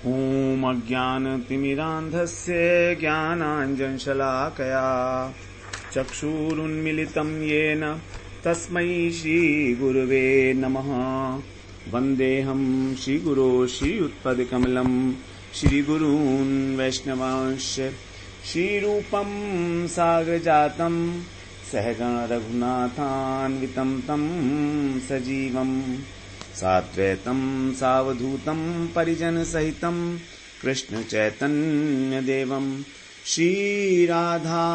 ॐ अज्ञानतिमिरान्धस्य ज्ञानाञ्जनशलाकया चक्षुरुन्मिलितं येन तस्मै श्रीगुरुवे नमः। वन्देऽहं श्रीगुरो श्रीयुत्पदकमलं श्रीगुरून् वैष्णवांश्च श्रीरूपं साग्रजातं सहगण रघुनाथान्वितं तं सजीवम् साद्वैतं सावधूतं परिजन सहितं कृष्ण चैतन्य देवं श्रीराधा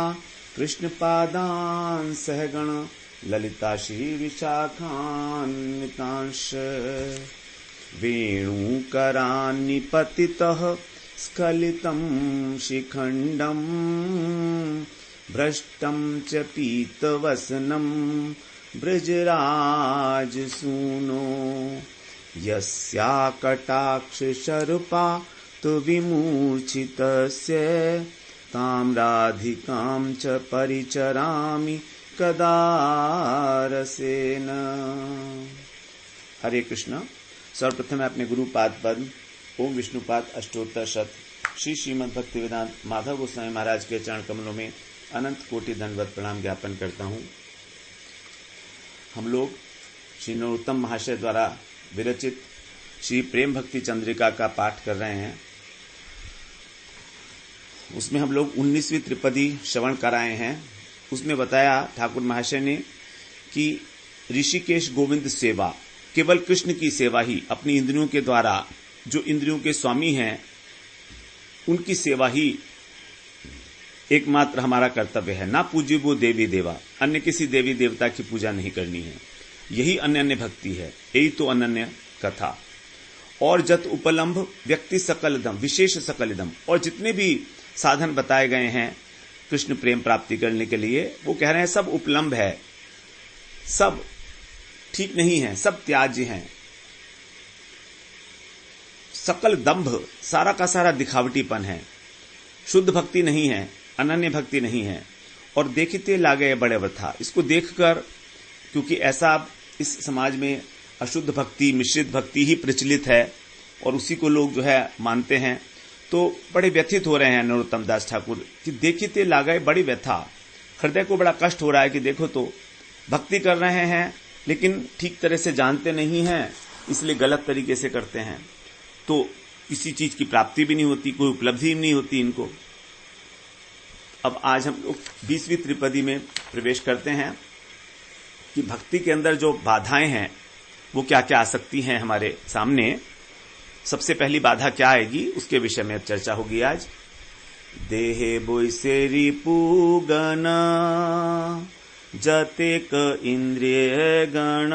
कृष्ण पादान् सहगण ललिता श्री विशाखान्वितांश वेणुकरान्निपतितः स्खलितं शिखण्डं भ्रष्टं च पीतवसनं ब्रजराजसूनो यस्या कटाक्षशरुपा तु विमूर्छितस्य तां राधिकां च परिचरामि कदा रसेन। हरे कृष्ण। सर्वप्रथम मैं अपने गुरुपाद पद्म ओम विष्णुपाद अष्टोत्तर शत श्री श्रीमद् भक्तिवेदांत माधव गोस्वामी महाराज के चरण कमलों में अनंत कोटि दंडवत प्रणाम ज्ञापन करता हूँ। हम लोग श्री नरोत्तम महाशय द्वारा विरचित श्री प्रेम भक्ति चंद्रिका का पाठ कर रहे हैं। उसमें हम लोग 19वीं त्रिपदी श्रवण कराए हैं। उसमें बताया ठाकुर महाशय ने कि ऋषिकेश गोविंद सेवा, केवल कृष्ण की सेवा ही, अपनी इंद्रियों के द्वारा जो इंद्रियों के स्वामी हैं उनकी सेवा ही एकमात्र हमारा कर्तव्य है। ना पूज्य वो देवी देवा, अन्य किसी देवी देवता की पूजा नहीं करनी है। यही अनन्य भक्ति है, यही तो अनन्य कथा। और जत उपलम्भ व्यक्ति सकलदम, विशेष सकलदम, और जितने भी साधन बताए गए हैं कृष्ण प्रेम प्राप्ति करने के लिए, वो कह रहे हैं सब उपलम्भ है, सब ठीक नहीं है, सब त्याज्य हैं। सकल दंभ, सारा का सारा दिखावटीपन है, शुद्ध भक्ति नहीं है, अनन्य भक्ति नहीं है। और देखते लागे बड़े वृथा, इसको देखकर, क्योंकि ऐसा इस समाज में अशुद्ध भक्ति, मिश्रित भक्ति ही प्रचलित है और उसी को लोग जो है मानते हैं, तो बड़े व्यथित हो रहे हैं नरोत्तम दास ठाकुर कि देखते लागे बड़ी व्यथा। हृदय को बड़ा कष्ट हो रहा है कि देखो तो भक्ति कर रहे हैं लेकिन ठीक तरह से जानते नहीं हैं, इसलिए गलत तरीके से करते हैं, तो किसी चीज की प्राप्ति भी नहीं होती, कोई उपलब्धि भी नहीं होती इनको। अब आज हम लोग 20वीं त्रिपदी में प्रवेश करते हैं कि भक्ति के अंदर जो बाधाएं हैं वो क्या क्या आ सकती हैं हमारे सामने। सबसे पहली बाधा क्या आएगी उसके विषय में चर्चा होगी आज। देहे बोइसे रिपुगण जतेक इंद्रिय गण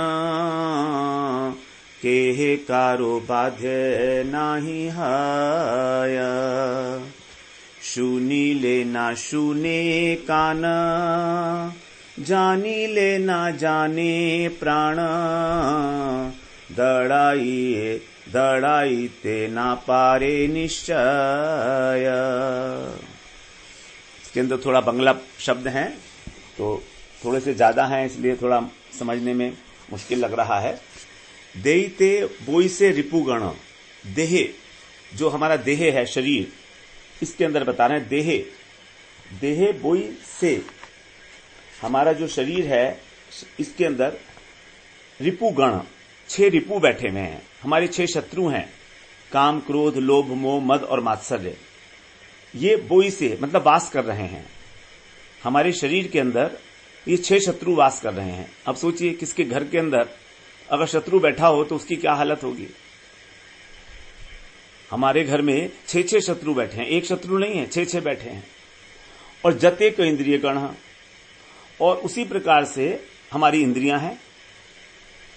केहे कारो बाध्य नाही हाय सुनी ले ना सुने कान जानी ले ना जाने प्राण दड़ाई ते ना पारे निश्चय। इसके अंदर थोड़ा बंगला शब्द हैं तो थोड़े से ज्यादा हैं, इसलिए थोड़ा समझने में मुश्किल लग रहा है। देहिते बोई से रिपुगण, देहे जो हमारा देह है, शरीर, इसके अंदर बता रहे हैं देहे बोई से, हमारा जो शरीर है इसके अंदर रिपुगण, 6 रिपु बैठे हुए हैं, हमारे 6 शत्रु हैं, काम क्रोध लोभ मोह मद और मात्सर्य। ये बोई से मतलब वास कर रहे हैं हमारे शरीर के अंदर, ये 6 शत्रु वास कर रहे हैं। अब सोचिए किसके घर के अंदर अगर शत्रु बैठा हो तो उसकी क्या हालत होगी। हमारे घर में 6 शत्रु बैठे हैं, एक शत्रु नहीं है, 6 बैठे हैं। और जतेक इंद्रिय गण, और उसी प्रकार से हमारी इंद्रियां हैं।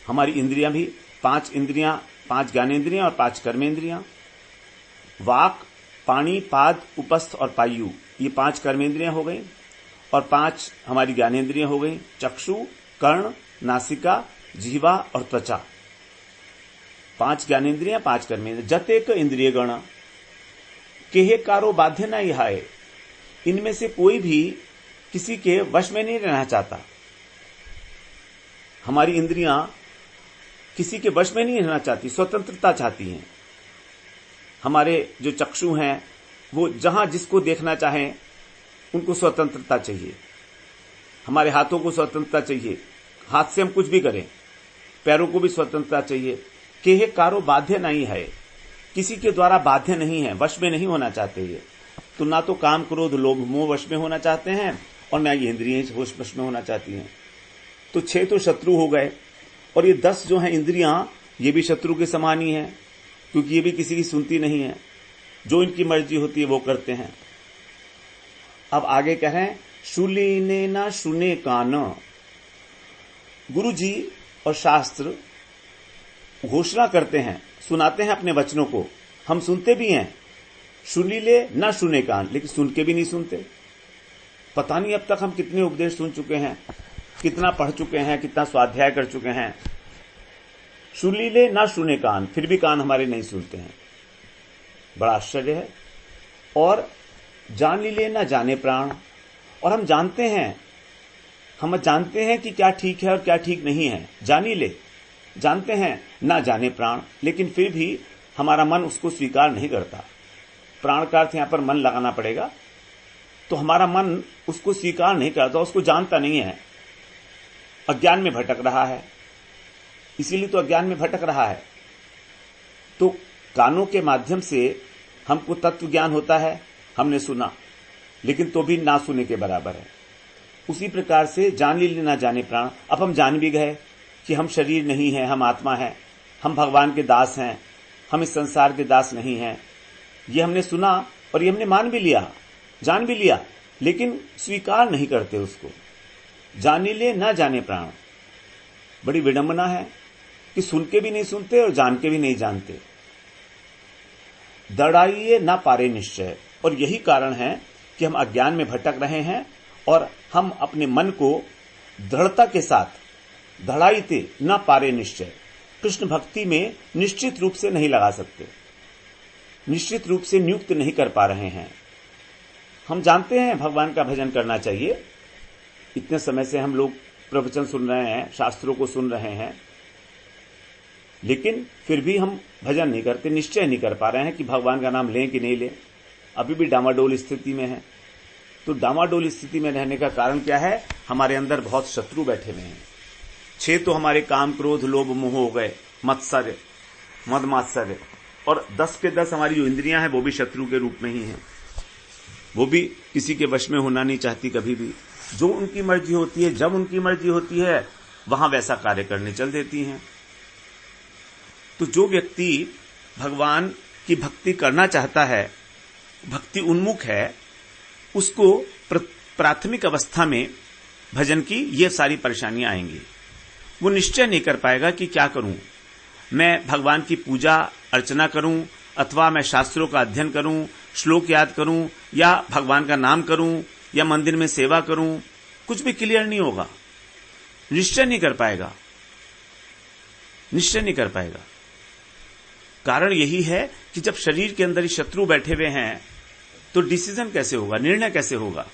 हमारी इंद्रियां भी 5 इंद्रियां, 5 ज्ञानेंद्रियां और 5 कर्मेंद्रियां। वाक, पाणी, पाद, उपस्थ और पायु, ये 5 कर्मेंद्रियां हो गई और 5 हमारी ज्ञानेंद्रियां हो गई। चक्षु, कर्ण, नासिका, जीवा और त्वचा, 5 ज्ञानेंद्रियां, 5 कर्मेंद्रियां। जतेक इंद्रिय गण केहे कारो बाध्य न हाय, इनमें से कोई भी किसी के वश में नहीं रहना चाहता। हमारी इंद्रियां किसी के वश में नहीं रहना चाहती, स्वतंत्रता चाहती हैं। हमारे जो चक्षु हैं वो जहां जिसको देखना चाहें उनको स्वतंत्रता चाहिए, हमारे हाथों को स्वतंत्रता चाहिए, हाथ से हम कुछ भी करें, पैरों को भी स्वतंत्रता चाहिए। केह कारो बाध्य नहीं है, किसी के द्वारा बाध्य नहीं है, वश में नहीं होना चाहते ये। तो ना तो काम क्रोध लोभ मोह वश में होना चाहते हैं और ना ये इंद्रियां वश में होना चाहती हैं। तो 6 तो शत्रु हो गए और ये 10 जो हैं इंद्रियां ये भी शत्रु के समान ही हैं, क्योंकि ये भी किसी की सुनती नहीं है, जो इनकी मर्जी होती है वो करते हैं। अब आगे कह रहे हैं शुलीने ना सुने कान। गुरु जी और शास्त्र घोषणा करते हैं, सुनाते हैं अपने वचनों को, हम सुनते भी हैं। सुनीले ना सुने कान, लेकिन सुन के भी नहीं सुनते। पता नहीं अब तक हम कितने उपदेश सुन चुके हैं, कितना पढ़ चुके हैं, कितना स्वाध्याय कर चुके हैं। सुनीले ना सुने कान, फिर भी कान हमारे नहीं सुनते हैं, बड़ा आश्चर्य है। और जान लीले ना जाने प्राण, और हम जानते हैं कि क्या ठीक है और क्या ठीक नहीं है, जानी ले, जानते हैं ना जाने प्राण, लेकिन फिर भी हमारा मन उसको स्वीकार नहीं करता। प्राण का अर्थ यहां पर मन लगाना पड़ेगा। तो हमारा मन उसको स्वीकार नहीं करता, उसको जानता नहीं है, अज्ञान में भटक रहा है, इसीलिए तो अज्ञान में भटक रहा है। तो कानों के माध्यम से हमको तत्व ज्ञान होता है, हमने सुना, लेकिन तो भी ना सुने के बराबर है। उसी प्रकार से जान ली ना जाने प्राण, अब हम जान भी गए कि हम शरीर नहीं है, हम आत्मा है, हम भगवान के दास हैं, हम इस संसार के दास नहीं हैं। ये हमने सुना और ये हमने मान भी लिया, जान भी लिया, लेकिन स्वीकार नहीं करते उसको। जानी ले ना जाने प्राण, बड़ी विडंबना है कि सुन के भी नहीं सुनते और जान के भी नहीं जानते। दृढ़ाइए ना पारे निश्चय, और यही कारण है कि हम अज्ञान में भटक रहे हैं और हम अपने मन को दृढ़ता के साथ दृढ़ाइते ना पारे निश्चय, कृष्ण भक्ति में निश्चित रूप से नहीं लगा सकते, निश्चित रूप से नियुक्त नहीं कर पा रहे हैं। हम जानते हैं भगवान का भजन करना चाहिए, इतने समय से हम लोग प्रवचन सुन रहे हैं, शास्त्रों को सुन रहे हैं, लेकिन फिर भी हम भजन नहीं करते, निश्चय नहीं कर पा रहे हैं कि भगवान का नाम लें कि नहीं लें, अभी भी डामाडोल स्थिति में है। तो डामाडोल स्थिति में रहने का कारण क्या है? हमारे अंदर बहुत शत्रु बैठे हुए हैं। 6 तो हमारे काम क्रोध लोभ मोह हो गए, मत्सर्य मद मात्सर्य, और 10 के 10 हमारी जो इंद्रियां हैं वो भी शत्रु के रूप में ही हैं, वो भी किसी के वश में होना नहीं चाहती कभी भी। जो उनकी मर्जी होती है, जब उनकी मर्जी होती है, वहां वैसा कार्य करने चल देती हैं। तो जो व्यक्ति भगवान की भक्ति करना चाहता है, भक्ति उन्मुख है, उसको प्राथमिक अवस्था में भजन की ये सारी परेशानियां आएंगी। वो निश्चय नहीं कर पाएगा कि क्या करूं, मैं भगवान की पूजा अर्चना करूं अथवा मैं शास्त्रों का अध्ययन करूं, श्लोक याद करूं, या भगवान का नाम करूं, या मंदिर में सेवा करूं, कुछ भी क्लियर नहीं होगा, निश्चय नहीं कर पाएगा, निश्चय नहीं कर पाएगा। कारण यही है कि जब शरीर के अंदर ही शत्रु बैठे हुए हैं तो डिसीजन कैसे होगा, निर्णय कैसे होगा।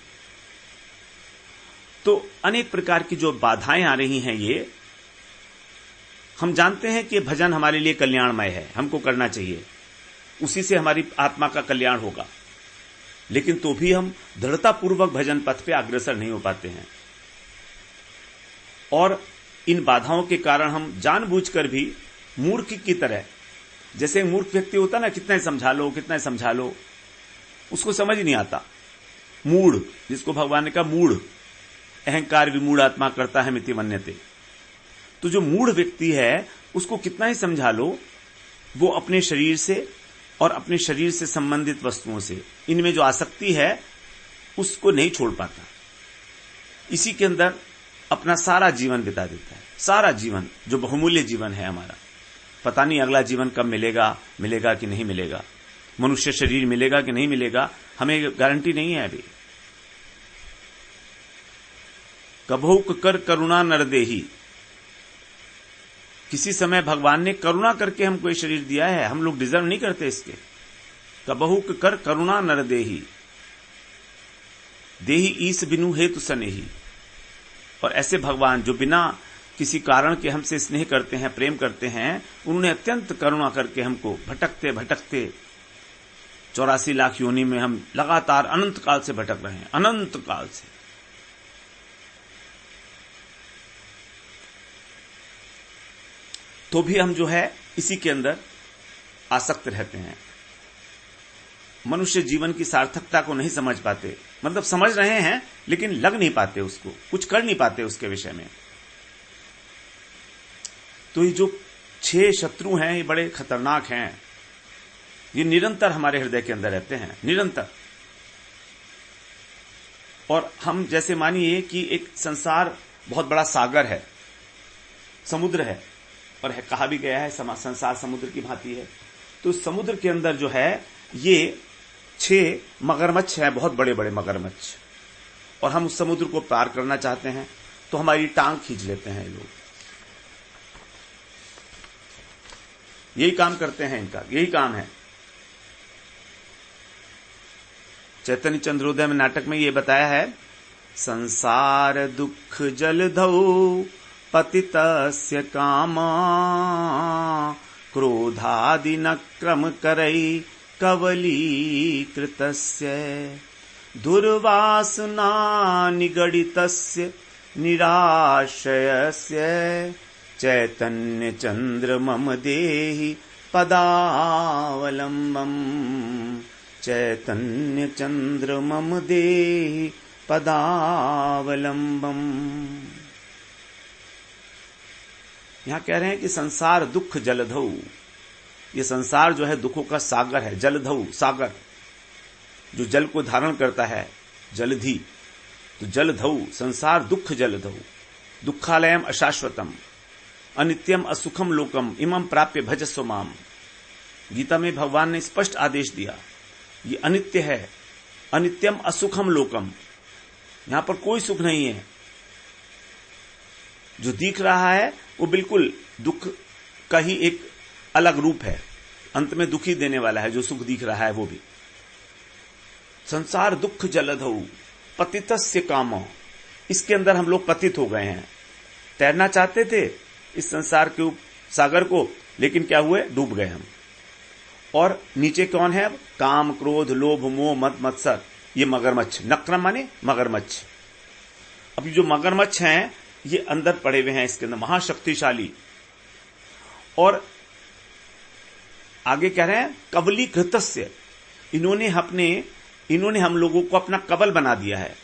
तो अनेक प्रकार की जो बाधाएं आ रही हैं, ये हम जानते हैं कि भजन हमारे लिए कल्याणमय है, हमको करना चाहिए, उसी से हमारी आत्मा का कल्याण होगा, लेकिन तो भी हम दृढ़तापूर्वक भजन पथ पे अग्रसर नहीं हो पाते हैं। और इन बाधाओं के कारण हम जानबूझकर भी मूर्ख की तरह, जैसे मूर्ख व्यक्ति होता ना, कितना ही समझा लो, उसको समझ नहीं आता। मूढ़, जिसको भगवान ने कहा मूढ़, अहंकार विमूढ़ आत्मा करता है मिति मन्यते। तो जो मूढ़ व्यक्ति है उसको कितना ही समझा लो, वो अपने शरीर से और अपने शरीर से संबंधित वस्तुओं से, इनमें जो आसक्ति है उसको नहीं छोड़ पाता, इसी के अंदर अपना सारा जीवन बिता देता है। सारा जीवन जो बहुमूल्य जीवन है हमारा, पता नहीं अगला जीवन कब मिलेगा कि नहीं मिलेगा, मनुष्य शरीर मिलेगा कि नहीं मिलेगा, हमें गारंटी नहीं है अभी। कभौक कर करुणा नर देही, किसी समय भगवान ने करुणा करके हमको ये शरीर दिया है, हम लोग डिजर्व नहीं करते इसके। कबहुक कर करुणा नर देही, देही ईस बिनु हेतु सनेही। और ऐसे भगवान जो बिना किसी कारण के हमसे स्नेह करते हैं, प्रेम करते हैं, उन्होंने अत्यंत करुणा करके हमको भटकते भटकते 84 लाख योनि में हम लगातार अनंत काल से भटक रहे हैं, अनंत काल से। तो भी हम जो है इसी के अंदर आसक्त रहते हैं। मनुष्य जीवन की सार्थकता को नहीं समझ पाते, मतलब समझ रहे हैं लेकिन लग नहीं पाते, उसको कुछ कर नहीं पाते उसके विषय में। तो ये जो 6 शत्रु हैं ये बड़े खतरनाक हैं, ये निरंतर हमारे हृदय के अंदर रहते हैं, निरंतर। और हम जैसे मानिए कि एक संसार बहुत बड़ा सागर है, समुद्र है, और कहा भी गया है संसार समुद्र की भांति है। तो समुद्र के अंदर जो है ये 6 मगरमच्छ हैं, बहुत बड़े बड़े मगरमच्छ, और हम उस समुद्र को पार करना चाहते हैं तो हमारी टांग खींच लेते हैं लोग। यही काम करते हैं, इनका यही काम है। चैतन्य चंद्रोदय में नाटक में ये बताया है, संसार दुख जलधौ पतितस्य कामा क्रोधादि न क्रम करई कवलीकृतस्य दुर्वासना निगडितस्य निराशयस्य चैतन्य चंद्र मम देहि पदावलंबम चैतन्य चंद्र मम देहि पदावलंबम। यहां कह रहे हैं कि संसार दुख जलधौ, ये संसार जो है दुखों का सागर है, जलधौ सागर, जो जल को धारण करता है, जलधि। तो जलधौ संसार दुख जलधौ, दुखालयम अशाश्वतम अनित्यम असुखम लोकम इमं प्राप्य भजस्व माम। गीता में भगवान ने स्पष्ट आदेश दिया, ये अनित्य है, अनित्यम असुखम लोकम, यहां पर कोई सुख नहीं है। जो दिख रहा है वो बिल्कुल दुख का ही एक अलग रूप है, अंत में दुखी देने वाला है। जो सुख दिख रहा है वो भी संसार दुख जलधौ पतितस्य कामो, इसके अंदर हम लोग पतित हो गए हैं। तैरना चाहते थे इस संसार के सागर को, लेकिन क्या हुए, डूब गए हम। और नीचे कौन है अब, काम क्रोध लोभ मोह मद मत्सर, ये मगरमच्छ, नक्रम माने मगरमच्छ। अब जो मगरमच्छ हैं ये अंदर पड़े हुए हैं इसके अंदर, महाशक्तिशाली। और आगे कह रहे हैं कबलीकृतस्य, इन्होंने हम लोगों को अपना कबल बना दिया है।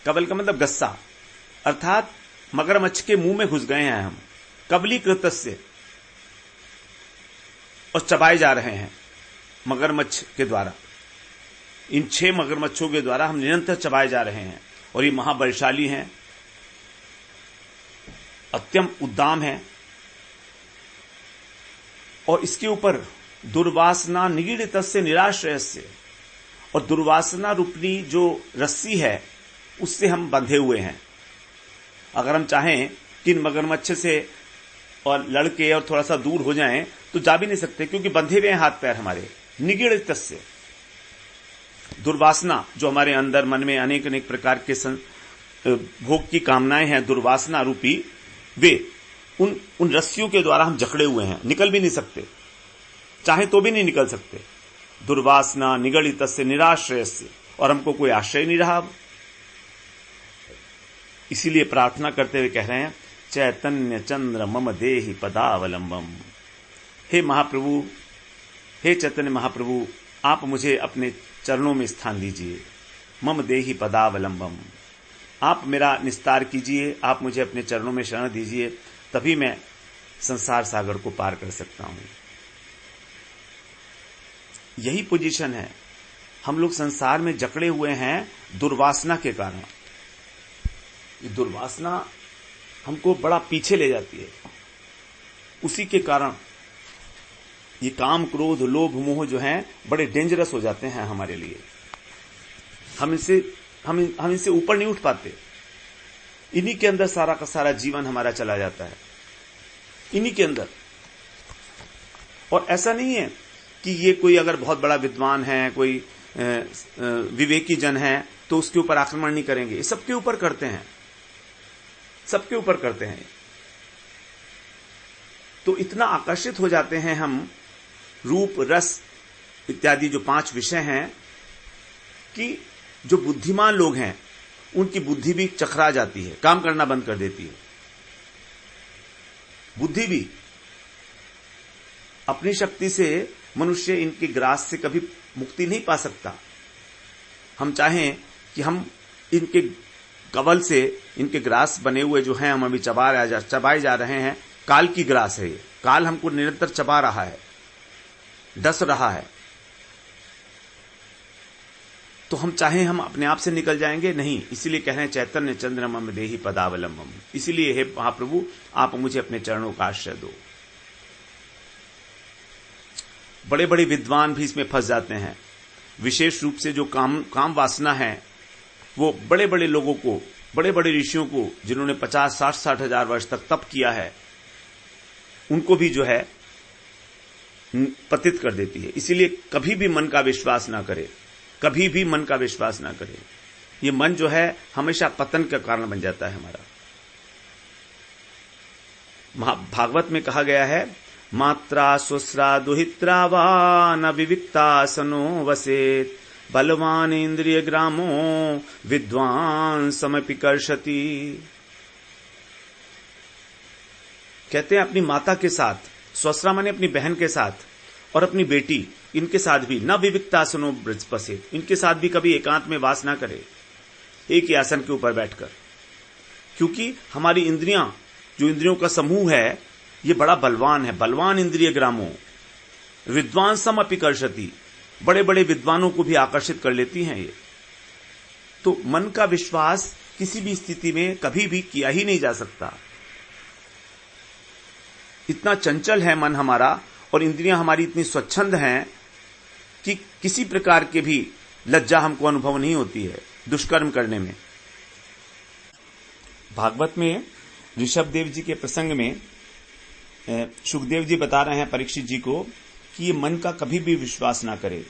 कबल का मतलब गस्सा, अर्थात मगरमच्छ के मुंह में घुस गए हैं हम, कबलीकृतस्य, और चबाए जा रहे हैं मगरमच्छ के द्वारा। इन 6 मगरमच्छों के द्वारा हम निरंतर चबाए जा रहे हैं। और ये महाबलशाली हैं, अत्यंत उद्दाम है। और इसके ऊपर दुर्वासना निगीड़ितस्य निराश्रयस्य, और दुर्वासना रूपी जो रस्सी है उससे हम बंधे हुए हैं। अगर हम चाहें कि इन मगरमच्छ से और लड़के और थोड़ा सा दूर हो जाएं तो जा भी नहीं सकते, क्योंकि बंधे हुए हैं हाथ पैर हमारे। निगीड़ितस्य, दुर्वासना जो हमारे अंदर मन में अनेक अनेक प्रकार के भोग की कामनाएं हैं, दुर्वासना रूपी, वे उन रस्सियों के द्वारा हम जकड़े हुए हैं, निकल भी नहीं सकते, चाहे तो भी नहीं निकल सकते। दुर्वासना निगड़ितस्य निराश्रयस्य, और हमको कोई आश्रय नहीं रहा। इसीलिए प्रार्थना करते हुए कह रहे हैं, चैतन्य चंद्र मम देहि पदावलंबम। हे महाप्रभु, हे चैतन्य महाप्रभु, आप मुझे अपने चरणों में स्थान दीजिए। मम देहि पदावलंबम, आप मेरा निस्तार कीजिए, आप मुझे अपने चरणों में शरण दीजिए, तभी मैं संसार सागर को पार कर सकता हूं। यही पोजीशन है। हम लोग संसार में जकड़े हुए हैं दुर्वासना के कारण। ये दुर्वासना हमको बड़ा पीछे ले जाती है। उसी के कारण ये काम क्रोध लोभ मोह जो हैं बड़े डेंजरस हो जाते हैं हमारे लिए। हम इनसे ऊपर नहीं उठ पाते। इन्हीं के अंदर सारा का सारा जीवन हमारा चला जाता है, इन्हीं के अंदर। और ऐसा नहीं है कि ये कोई अगर बहुत बड़ा विद्वान है, कोई विवेकी जन है, तो उसके ऊपर आक्रमण नहीं करेंगे। ये सबके ऊपर करते हैं, सबके ऊपर करते हैं। तो इतना आकर्षित हो जाते हैं हम रूप रस इत्यादि जो 5 विषय हैं कि जो बुद्धिमान लोग हैं उनकी बुद्धि भी चकरा जाती है, काम करना बंद कर देती है। बुद्धि भी अपनी शक्ति से मनुष्य इनके ग्रास से कभी मुक्ति नहीं पा सकता। हम चाहें कि हम इनके कवल से, इनके ग्रास बने हुए जो हैं, हम अभी चबाए जा रहे हैं, काल की ग्रास है ये। काल हमको निरंतर चबा रहा है, डस रहा है। तो हम चाहें हम अपने आप से निकल जाएंगे? नहीं। इसीलिए कह रहे हैं चैतन्य चंद्रमम देहि पदावलंबम। इसीलिए हे महाप्रभु, आप मुझे अपने चरणों का आश्रय दो। बड़े बड़े विद्वान भी इसमें फंस जाते हैं। विशेष रूप से जो काम वासना है, वो बड़े बड़े लोगों को, बड़े बड़े ऋषियों को, जिन्होंने 50-60 हजार वर्ष तक तप किया है, उनको भी जो है पतित कर देती है। इसीलिए कभी भी मन का विश्वास ना करे, कभी भी मन का विश्वास ना करे। ये मन जो है हमेशा पतन का कारण बन जाता है हमारा। भागवत में कहा गया है, मात्रा स्वस्रा दुहित्रा वा न विविक्तासनो वसेत बलवान इंद्रिय ग्रामो विद्वान समपि कर्षति। कहते हैं अपनी माता के साथ, स्वस्रा माने अपनी बहन के साथ, और अपनी बेटी, इनके साथ भी न विविक्तासनो वसेत, इनके साथ भी कभी एकांत में वास ना करे, एक ही आसन के ऊपर बैठकर। क्योंकि हमारी इंद्रियां, जो इंद्रियों का समूह है, ये बड़ा बलवान है। बलवान इंद्रिय ग्रामो विद्वान समपि कर्षति, बड़े बड़े विद्वानों को भी आकर्षित कर लेती हैं ये। तो मन का विश्वास किसी भी स्थिति में कभी भी किया ही नहीं जा सकता। इतना चंचल है मन हमारा, और इंद्रियां हमारी इतनी स्वच्छंद हैं कि किसी प्रकार के भी लज्जा हमको अनुभव नहीं होती है दुष्कर्म करने में। भागवत में ऋषभ देव जी के प्रसंग में सुखदेव जी बता रहे हैं परीक्षित जी को कि ये मन का कभी भी विश्वास ना करे।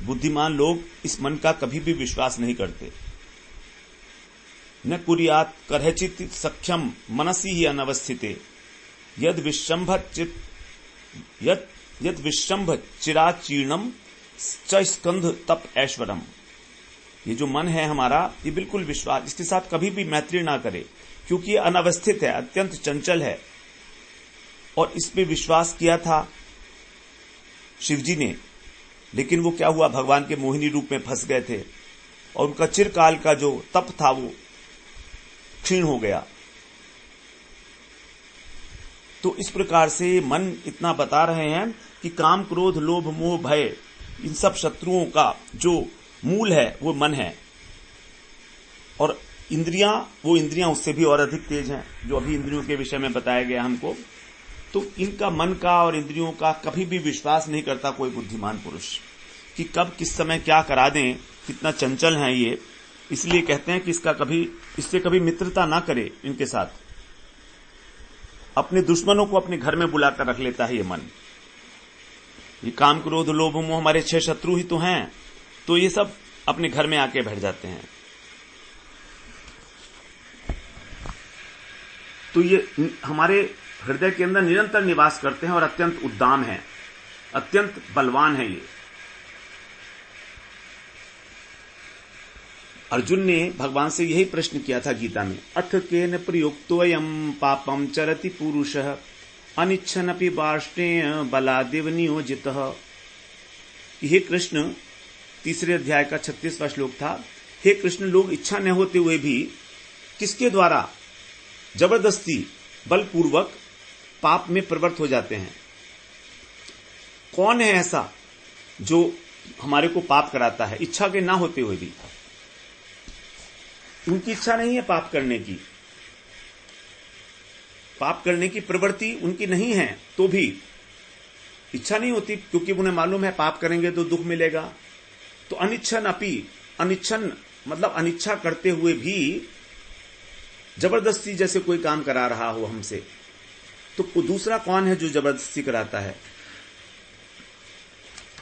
बुद्धिमान लोग इस मन का कभी भी विश्वास नहीं करते। न कुर्यात् करहचित् सख्यम मनसि ही अनवस्थिते यद विश्रम्भ चिराचीर्णम च स्कंध तप ऐश्वरम। ये जो मन है हमारा, ये बिल्कुल विश्वास, इसके साथ कभी भी मैत्री ना करे, क्योंकि ये अनवस्थित है, अत्यंत चंचल है। और इस पे विश्वास किया था शिवजी ने, लेकिन वो क्या हुआ, भगवान के मोहिनी रूप में फंस गए थे, और उनका चिरकाल का जो तप था वो क्षीण हो गया। तो इस प्रकार से मन इतना बता रहे हैं कि काम, क्रोध, लोभ, मोह, भय, इन सब शत्रुओं का जो मूल है वो मन है। और इंद्रियां, वो इंद्रियां उससे भी और अधिक तेज हैं, जो अभी इंद्रियों के विषय में बताया गया हमको। तो इनका, मन का और इंद्रियों का कभी भी विश्वास नहीं करता कोई बुद्धिमान पुरुष कि कब किस समय क्या करा दें, कितना चंचल है ये। इसलिए कहते हैं कि इससे कभी मित्रता ना करे इनके साथ। अपने दुश्मनों को अपने घर में बुलाकर रख लेता है ये मन। ये काम, क्रोध, लोभ, मोह हमारे 6 शत्रु ही तो हैं, तो ये सब अपने घर में आके बैठ जाते हैं। तो ये हमारे हृदय के अंदर निरंतर निवास करते हैं और अत्यंत उद्दाम हैं, अत्यंत बलवान है ये। अर्जुन ने भगवान से यही प्रश्न किया था गीता में, अथ केन प्रयुक्तोऽयं पापं चरति पुरुषः अनिच्छनपि बाष्टेय बलादेव नियोजितः। हे कृष्ण, 3 अध्याय का 36वां श्लोक था। हे कृष्ण, लोग इच्छा न होते हुए भी किसके द्वारा जबरदस्ती बलपूर्वक पाप में प्रवृत्त हो जाते हैं। कौन है ऐसा जो हमारे को पाप कराता है इच्छा के ना होते हुए भी? उनकी इच्छा नहीं है पाप करने की, पाप करने की प्रवृत्ति उनकी नहीं है, तो भी इच्छा नहीं होती, क्योंकि उन्हें मालूम है पाप करेंगे तो दुख मिलेगा। तो अनिच्छन अपि, अनिच्छन मतलब अनिच्छा करते हुए भी जबरदस्ती जैसे कोई काम करा रहा हो हमसे, तो दूसरा कौन है जो जबरदस्ती कराता है?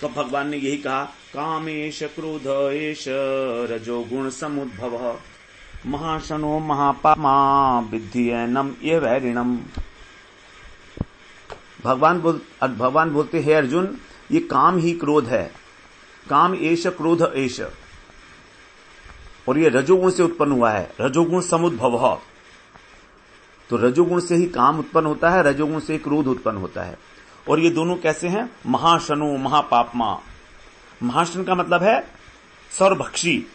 तो भगवान ने यही कहा, कामेश क्रोध एष रजोगुण समुद्भव महाशनो महापामा विद्धियनम ये वैरिणम। भगवान बोलते, हे अर्जुन, ये काम ही क्रोध है। काम एष क्रोध एष, और ये रजोगुण से उत्पन्न हुआ है। रजोगुण समुद्भव, तो रजोगुण से ही काम उत्पन्न होता है, रजोगुण से ही क्रोध उत्पन्न होता है। और ये दोनों कैसे हैं? महाशनो महापापमा। महाशन का मतलब है सर्वभक्षी,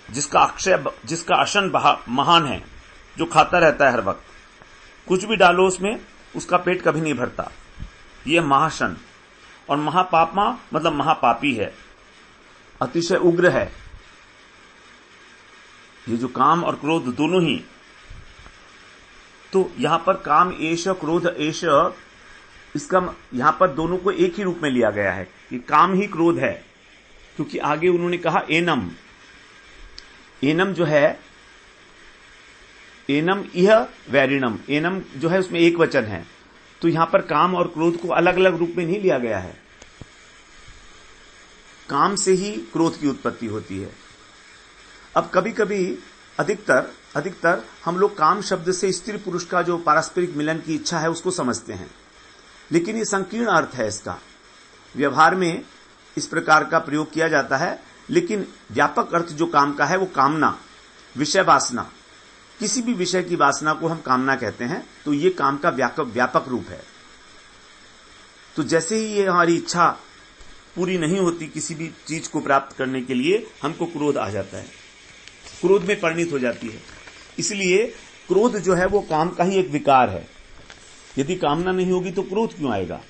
जिसका अशन महान है, जो खाता रहता है हर वक्त, कुछ भी डालो उसमें उसका पेट कभी नहीं भरता, ये महाशन। और महापापमा मतलब महापापी है, अतिशय उग्र है। ये जो काम और क्रोध दोनों ही, तो यहां पर काम एष क्रोध एष, इसका यहां पर दोनों को एक ही रूप में लिया गया है कि काम ही क्रोध है, क्योंकि आगे उन्होंने कहा एनम। एनम जो है, एनम इह वैरिणम, एनम जो है उसमें एक वचन है, तो यहां पर काम और क्रोध को अलग अलग रूप में नहीं लिया गया है। काम से ही क्रोध की उत्पत्ति होती है। अब कभी कभी अधिकतर हम लोग काम शब्द से स्त्री पुरुष का जो पारस्परिक मिलन की इच्छा है उसको समझते हैं, लेकिन ये संकीर्ण अर्थ है इसका। व्यवहार में इस प्रकार का प्रयोग किया जाता है, लेकिन व्यापक अर्थ जो काम का है वो कामना, विषय वासना, किसी भी विषय की वासना को हम कामना कहते हैं, तो ये काम का व्यापक रूप है। तो जैसे ही ये हमारी इच्छा पूरी नहीं होती किसी भी चीज को प्राप्त करने के लिए, हमको क्रोध आ जाता है, क्रोध में परिणित हो जाती है। इसलिए क्रोध जो है वो काम का ही एक विकार है। यदि कामना नहीं होगी तो क्रोध क्यों आएगा?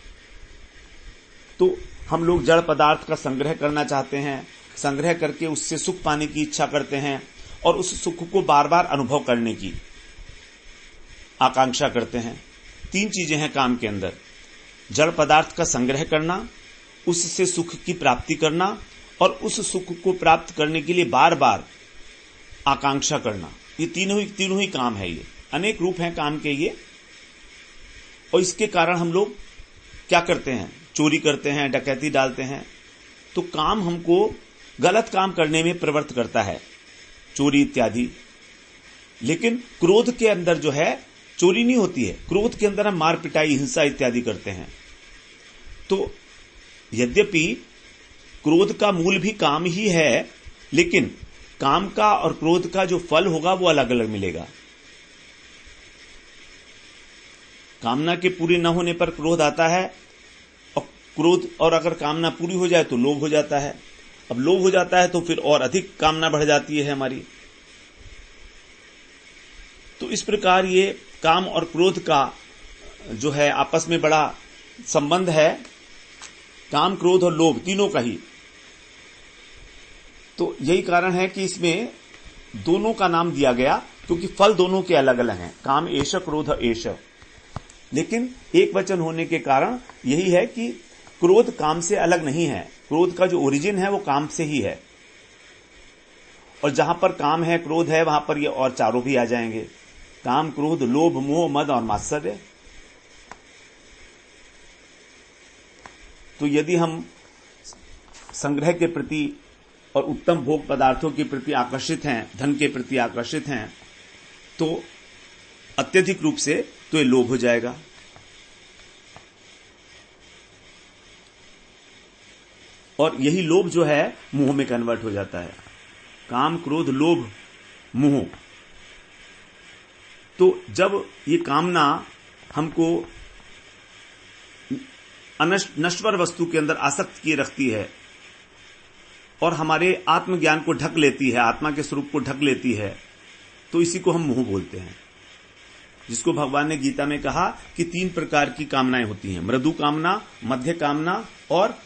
तो हम लोग जड़ पदार्थ का संग्रह करना चाहते हैं, संग्रह करके उससे सुख पाने की इच्छा करते हैं, और उस सुख को बार बार अनुभव करने की आकांक्षा करते हैं। तीन चीजें हैं काम के अंदर: जड़ पदार्थ का संग्रह करना, उससे सुख की प्राप्ति करना, और उस सुख को प्राप्त करने के लिए बार बार आकांक्षा करना। ये तीनों ही काम है। ये अनेक रूप हैं काम के ये, और इसके कारण हम लोग क्या करते हैं? चोरी करते हैं, डकैती डालते हैं। तो काम हमको गलत काम करने में प्रवृत्त करता है, चोरी इत्यादि। लेकिन क्रोध के अंदर जो है चोरी नहीं होती है, क्रोध के अंदर हम मार पिटाई, हिंसा इत्यादि करते हैं। तो यद्यपि क्रोध का मूल भी काम ही है, लेकिन काम का और क्रोध का जो फल होगा वो अलग अलग मिलेगा। कामना के पूरी न होने पर क्रोध आता है, और अगर कामना पूरी हो जाए तो लोभ हो जाता है। अब लोभ हो जाता है तो फिर और अधिक कामना बढ़ जाती है हमारी। तो इस प्रकार ये काम और क्रोध का जो है आपस में बड़ा संबंध है, काम, क्रोध और लोभ तीनों का ही। तो यही कारण है कि इसमें दोनों का नाम दिया गया, क्योंकि फल दोनों के अलग अलग हैं। काम एष क्रोध एष, लेकिन एक वचन होने के कारण यही है कि क्रोध काम से अलग नहीं है। क्रोध का जो ओरिजिन है वो काम से ही है, और जहां पर काम है, क्रोध है, वहां पर ये और चारों भी आ जाएंगे: काम, क्रोध, लोभ, मोह, मद और मात्सर्य। तो यदि हम संग्रह के प्रति और उत्तम भोग पदार्थों के प्रति आकर्षित हैं, धन के प्रति आकर्षित हैं, तो अत्यधिक रूप से तो ये लोभ हो जाएगा। और यही लोभ जो है मोह में कन्वर्ट हो जाता है। काम, क्रोध, लोभ, मोह। तो जब ये कामना हमको नश्वर वस्तु के अंदर आसक्त किए रखती है और हमारे आत्मज्ञान को ढक लेती है, आत्मा के स्वरूप को ढक लेती है, तो इसी को हम मोह बोलते हैं। जिसको भगवान ने गीता में कहा कि 3 प्रकार की कामनाएं होती हैं: मृदु कामना, मध्य कामना और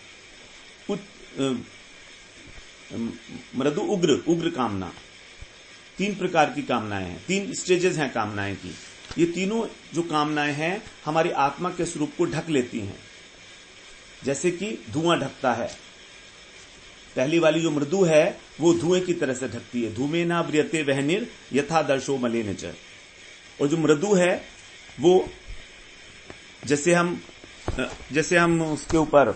मृदु उग्र कामना। 3 प्रकार की कामनाएं हैं, 3 स्टेजेस हैं कामनाएं की। ये तीनों जो कामनाएं हैं हमारी आत्मा के स्वरूप को ढक लेती हैं, जैसे कि धुआं ढकता है। पहली वाली जो मृदु है वो धुएं की तरह से ढकती है, धूमेना व्रियते वह्निर यथा दर्शो मलेन च। और जो मृदु है वो जैसे हम उसके ऊपर,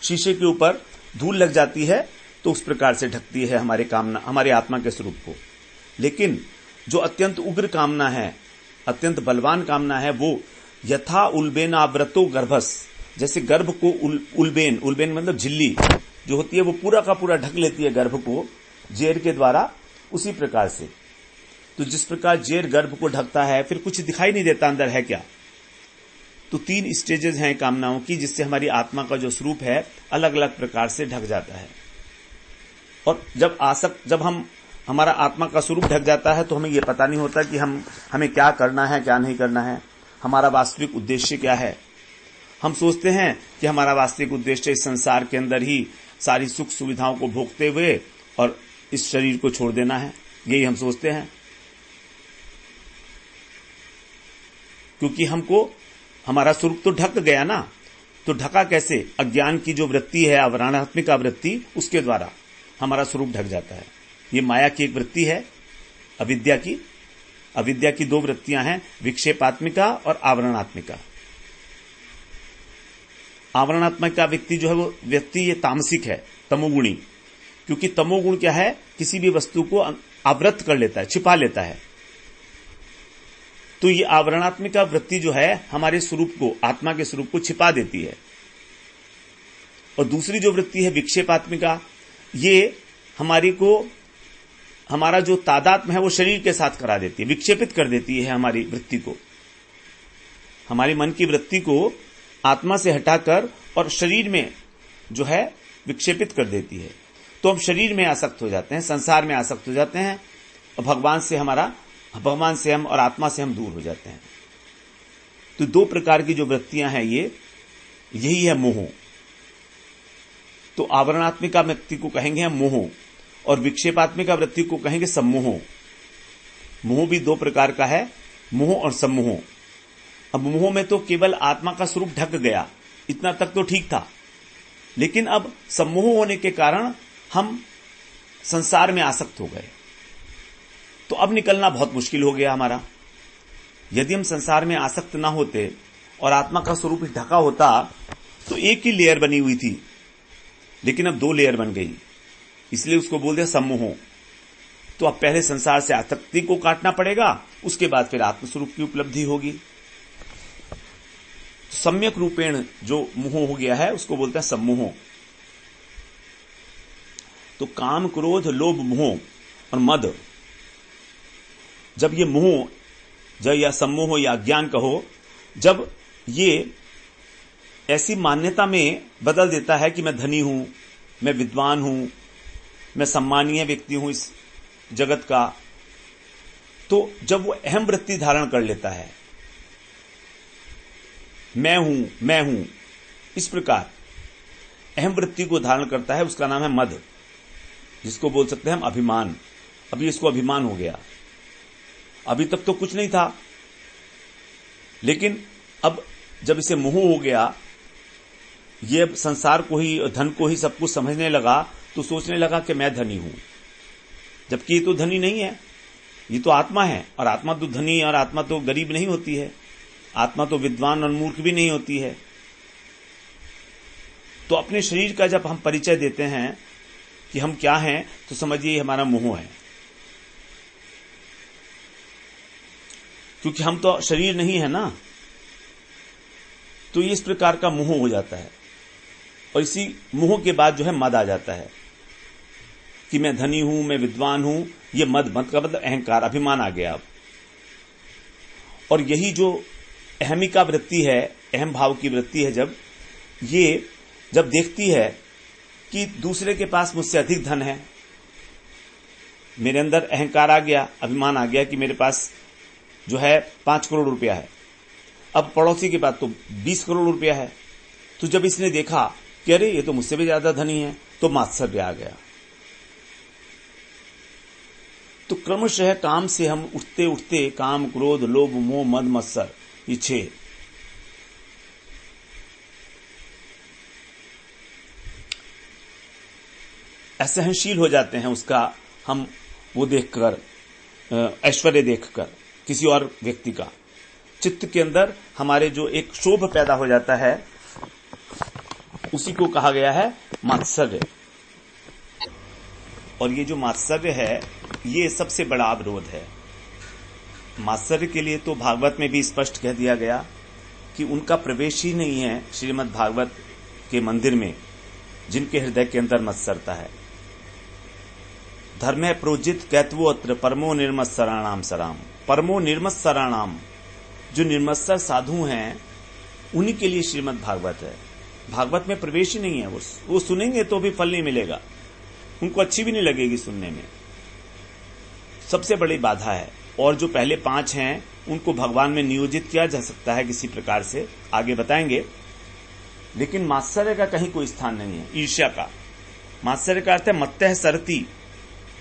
शीशे के ऊपर धूल लग जाती है तो उस प्रकार से ढकती है हमारे आत्मा के स्वरूप को। लेकिन जो अत्यंत उग्र कामना है, अत्यंत बलवान कामना है, वो यथा उल्बेनाव्रतो गर्भस, जैसे गर्भ को उलबेन मतलब झिल्ली जो होती है वो पूरा का पूरा ढक लेती है गर्भ को जेर के द्वारा, उसी प्रकार से तो जिस प्रकार जेर गर्भ को ढकता है फिर कुछ दिखाई नहीं देता अंदर है क्या। तो 3 स्टेजेस हैं कामनाओं की, जिससे हमारी आत्मा का जो स्वरूप है अलग अलग प्रकार से ढक जाता है। और जब हमारा आत्मा का स्वरूप ढक जाता है तो हमें यह पता नहीं होता कि हमें क्या करना है क्या नहीं करना है, हमारा वास्तविक उद्देश्य क्या है। हम सोचते हैं कि हमारा वास्तविक उद्देश्य इस संसार के अंदर ही सारी सुख सुविधाओं को भोगते हुए और इस शरीर को छोड़ देना है, यही हम सोचते हैं। क्योंकि हमको हमारा स्वरूप तो ढक गया ना, तो ढका कैसे? अज्ञान की जो वृत्ति है, आवरणात्मिक वृत्ति, उसके द्वारा हमारा स्वरूप ढक जाता है। ये माया की एक वृत्ति है, अविद्या की 2 वृत्तियां हैं, विक्षेपात्मिका और आवरणात्मिका। आवरणात्मिका व्यक्ति जो है वो व्यक्ति ये तामसिक है, तमोगुणी, क्योंकि तमोगुण क्या है, किसी भी वस्तु को आवृत कर लेता है, छिपा लेता है। तो ये आवरणात्मिका वृत्ति जो है हमारे स्वरूप को, आत्मा के स्वरूप को छिपा देती है। और दूसरी जो वृत्ति है विक्षेपात्मिका, ये हमारा जो तादात्म्य है वो शरीर के साथ करा देती है, विक्षेपित कर देती है हमारी वृत्ति को, हमारी मन की वृत्ति को आत्मा से हटाकर और शरीर में जो है विक्षेपित कर देती है। तो हम शरीर में आसक्त हो जाते हैं, संसार में आसक्त हो जाते हैं, और भगवान से हम और आत्मा से हम दूर हो जाते हैं। तो 2 प्रकार की जो वृत्तियां हैं यही है मोह। तो आवरणात्मिका वृत्ति को कहेंगे हम मोह, और विक्षेपात्मिका वृत्ति को कहेंगे सम्मोह। मोह भी 2 प्रकार का है, मोह और सम्मोह। अब मोह में तो केवल आत्मा का स्वरूप ढक गया, इतना तक तो ठीक था, लेकिन अब सम्मोह होने के कारण हम संसार में आसक्त हो गए, तो अब निकलना बहुत मुश्किल हो गया हमारा। यदि हम संसार में आसक्त ना होते और आत्मा का स्वरूप ही ढका होता तो एक ही लेयर बनी हुई थी, लेकिन अब 2 लेयर बन गई, इसलिए उसको बोल दिया सम्मोह। तो अब पहले संसार से आसक्ति को काटना पड़ेगा, उसके बाद फिर आत्मस्वरूप की उपलब्धि होगी। सम्यक रूपेण जो मोह हो गया है उसको बोलते हैं सम्मोह। तो काम, क्रोध, लोभ, मोह और मद, जब ये मोह या सम्मोह या अज्ञान कहो, जब ये ऐसी मान्यता में बदल देता है कि मैं धनी हूं, मैं विद्वान हूं, मैं सम्मानीय व्यक्ति हूं इस जगत का, तो जब वो अहम वृत्ति धारण कर लेता है, मैं हूं, इस प्रकार अहम वृत्ति को धारण करता है, उसका नाम है मद, जिसको बोल सकते हैं हम अभिमान। अभी इसको अभिमान हो गया, अभी तक तो कुछ नहीं था, लेकिन अब जब इसे मोह हो गया, ये संसार को ही, धन को ही सब कुछ समझने लगा, तो सोचने लगा कि मैं धनी हूं, जबकि ये तो धनी नहीं है, ये तो आत्मा है, और आत्मा तो धनी और आत्मा तो गरीब नहीं होती है, आत्मा तो विद्वान और मूर्ख भी नहीं होती है। तो अपने शरीर का जब हम परिचय देते हैं कि हम क्या हैं, तो समझिए हमारा मोह है, क्योंकि हम तो शरीर नहीं है ना। तो इस प्रकार का मोह हो जाता है, और इसी मोह के बाद जो है मद आ जाता है कि मैं धनी हूं, मैं विद्वान हूं। ये मद का मतलब अहंकार, अभिमान आ गया अब। और यही जो अहमिका वृत्ति है, अहम भाव की वृत्ति है, जब देखती है कि दूसरे के पास मुझसे अधिक धन है, मेरे अंदर अहंकार आ गया, अभिमान आ गया कि मेरे पास जो है 5 करोड़ रुपया है, अब पड़ोसी के पास तो 20 करोड़ रुपया है। तो जब इसने देखा कि अरे ये तो मुझसे भी ज्यादा धनी है, तो मात्सर्य आ गया। तो क्रमशः काम से हम उठते उठते काम, क्रोध, लोभ, मोह, मद, मत्सर, ये 6 असहनशील हो जाते हैं। उसका हम वो देखकर, ऐश्वर्य देखकर किसी और व्यक्ति का, चित्त के अंदर हमारे जो एक क्षोभ पैदा हो जाता है, उसी को कहा गया है मात्सर्य। और ये जो मात्सर्य है, ये सबसे बड़ा अवरोध है। मात्सर्य के लिए तो भागवत में भी स्पष्ट कह दिया गया कि उनका प्रवेश ही नहीं है श्रीमद् भागवत के मंदिर में, जिनके हृदय के अंदर मत्सरता है। धर्मे प्रोजित कैतवोत्र परमो निर्मत्सराणाम सराम। परमो निर्मत्सराणाम, जो निर्मत्सर साधु हैं उन्हीं के लिए श्रीमद् भागवत है। भागवत में प्रवेश ही नहीं है। वो सुनेंगे तो भी फल नहीं मिलेगा, उनको अच्छी भी नहीं लगेगी सुनने में। सबसे बड़ी बाधा है। और जो पहले 5 हैं उनको भगवान में नियोजित किया जा सकता है किसी प्रकार से, आगे बताएंगे। लेकिन मात्सर्य का कहीं कोई स्थान नहीं है। ईर्ष्या का, मात्सर्य का अर्थ है मत्तः सरती,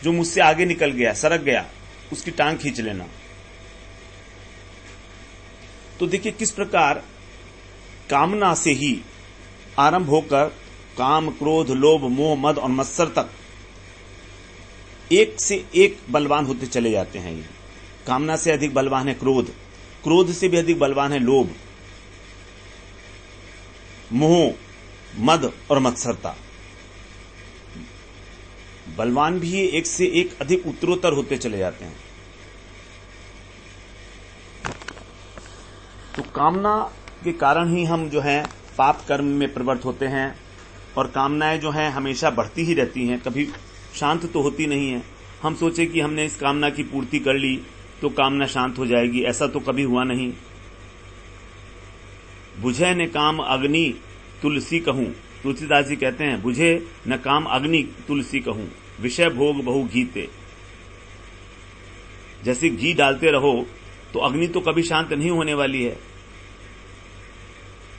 जो मुझसे आगे निकल गया, सरक गया, उसकी टांग खींच लेना। तो देखिए किस प्रकार कामना से ही आरंभ होकर काम, क्रोध, लोभ, मोह, मद और मत्सर तक एक से एक बलवान होते चले जाते हैं। ये कामना से अधिक बलवान है क्रोध, क्रोध से भी अधिक बलवान है लोभ, मोह, मद और मत्सरता। बलवान भी एक से एक अधिक उत्तरोत्तर होते चले जाते हैं। तो कामना के कारण ही हम जो है पाप कर्म में प्रवृत्त होते हैं, और कामनाएं जो हैं हमेशा बढ़ती ही रहती हैं, कभी शांत तो होती नहीं है। हम सोचे कि हमने इस कामना की पूर्ति कर ली तो कामना शांत हो जाएगी, ऐसा तो कभी हुआ नहीं। बुझे न काम अग्नि तुलसी कहूं, तुलसीदास जी कहते हैं बुझे न काम अग्नि तुलसी कहूं, विषय भोग बहु घीते। जैसे घी डालते रहो तो अग्नि तो कभी शांत नहीं होने वाली है,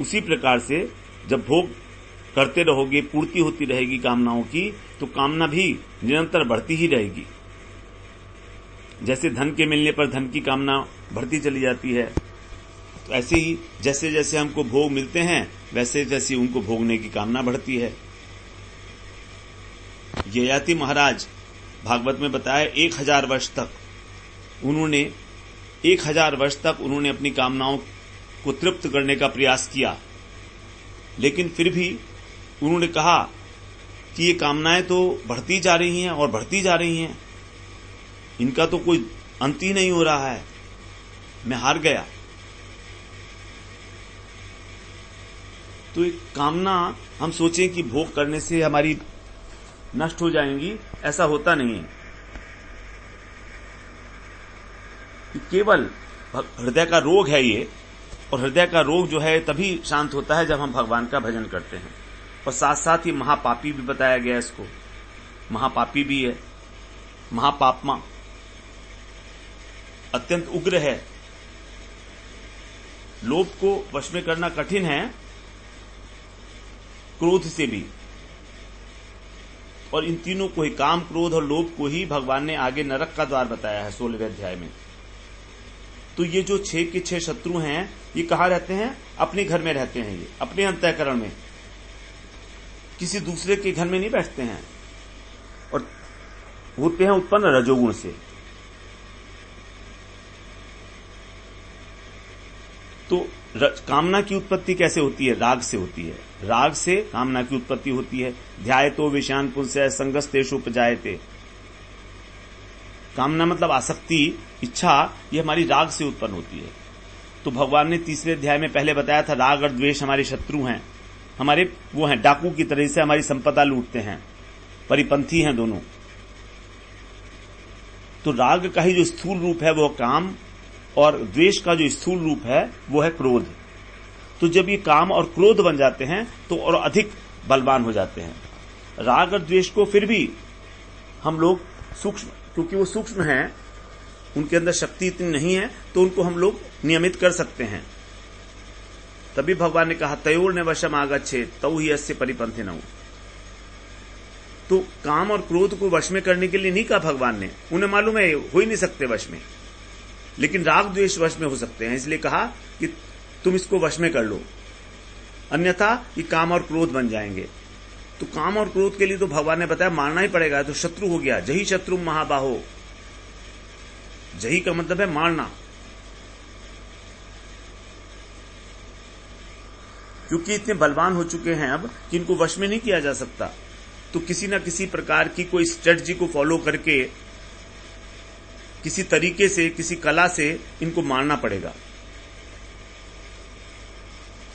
उसी प्रकार से जब भोग करते रहोगे, पूर्ति होती रहेगी कामनाओं की, तो कामना भी निरंतर बढ़ती ही रहेगी। जैसे धन के मिलने पर धन की कामना बढ़ती चली जाती है, तो ऐसे ही जैसे जैसे हमको भोग मिलते हैं वैसे वैसे उनको भोगने की कामना बढ़ती है। ययाति महाराज भागवत में बताया 1000 वर्ष तक उन्होंने अपनी कामनाओं को तृप्त करने का प्रयास किया, लेकिन फिर भी उन्होंने कहा कि ये कामनाएं तो बढ़ती जा रही हैं और बढ़ती जा रही हैं, इनका तो कोई अंत ही नहीं हो रहा है, मैं हार गया। तो एक कामना हम सोचें कि भोग करने से हमारी नष्ट हो जाएंगी, ऐसा होता नहीं है। केवल हृदय का रोग है ये, और हृदय का रोग जो है तभी शांत होता है जब हम भगवान का भजन करते हैं। और साथ साथ ही महापापी भी बताया गया, इसको महापापी भी है। महापापमा अत्यंत उग्र है। लोभ को वश में करना कठिन है, क्रोध से भी। और इन तीनों को ही, काम, क्रोध और लोभ को ही भगवान ने आगे नरक का द्वार बताया है 16वें अध्याय में। तो ये जो 6 के 6 शत्रु हैं, ये कहाँ रहते हैं? अपने घर में रहते हैं, ये अपने अंतःकरण में, किसी दूसरे के घर में नहीं बैठते हैं, और होते हैं उत्पन्न रजोगुण से। तो कामना की उत्पत्ति कैसे होती है? राग से होती है। राग से कामना की उत्पत्ति होती है। ध्यायतो विषयान पुंसः संगस्तेषु उपजायते। कामना मतलब आसक्ति, इच्छा, ये हमारी राग से उत्पन्न होती है। तो भगवान ने 3वें अध्याय में पहले बताया था, राग और द्वेष हमारे शत्रु हैं, हमारे वो हैं डाकू की तरह से हमारी संपदा लूटते हैं, परिपंथी हैं दोनों। तो राग का ही जो स्थूल रूप है वो काम, और द्वेष का जो स्थूल रूप है वो है क्रोध। तो जब ये काम और क्रोध बन जाते हैं तो और अधिक बलवान हो जाते हैं। राग और द्वेष को फिर भी हम लोग सूक्ष्म, क्योंकि वो सूक्ष्म हैं, उनके अंदर शक्ति इतनी नहीं है, तो उनको हम लोग नियमित कर सकते हैं। तभी भगवान ने कहा तयोर न वशम आगच्छे तौ ही अस्य परिपंथिनौ। तो काम और क्रोध को वश में करने के लिए नहीं कहा भगवान ने, उन्हें मालूम है हो ही नहीं सकते वश में, लेकिन राग द्वेष वश में हो सकते हैं, इसलिए कहा कि तुम इसको वश में कर लो, अन्यथा ये काम और क्रोध बन जाएंगे। तो काम और क्रोध के लिए तो भगवान ने बताया मारना ही पड़ेगा, तो शत्रु हो गया। जही शत्रु महाबाहो, जही का मतलब है मारना, क्योंकि इतने बलवान हो चुके हैं अब कि इनको वश में नहीं किया जा सकता। तो किसी न किसी प्रकार की कोई स्ट्रेटजी को फॉलो करके, किसी तरीके से, किसी कला से इनको मारना पड़ेगा।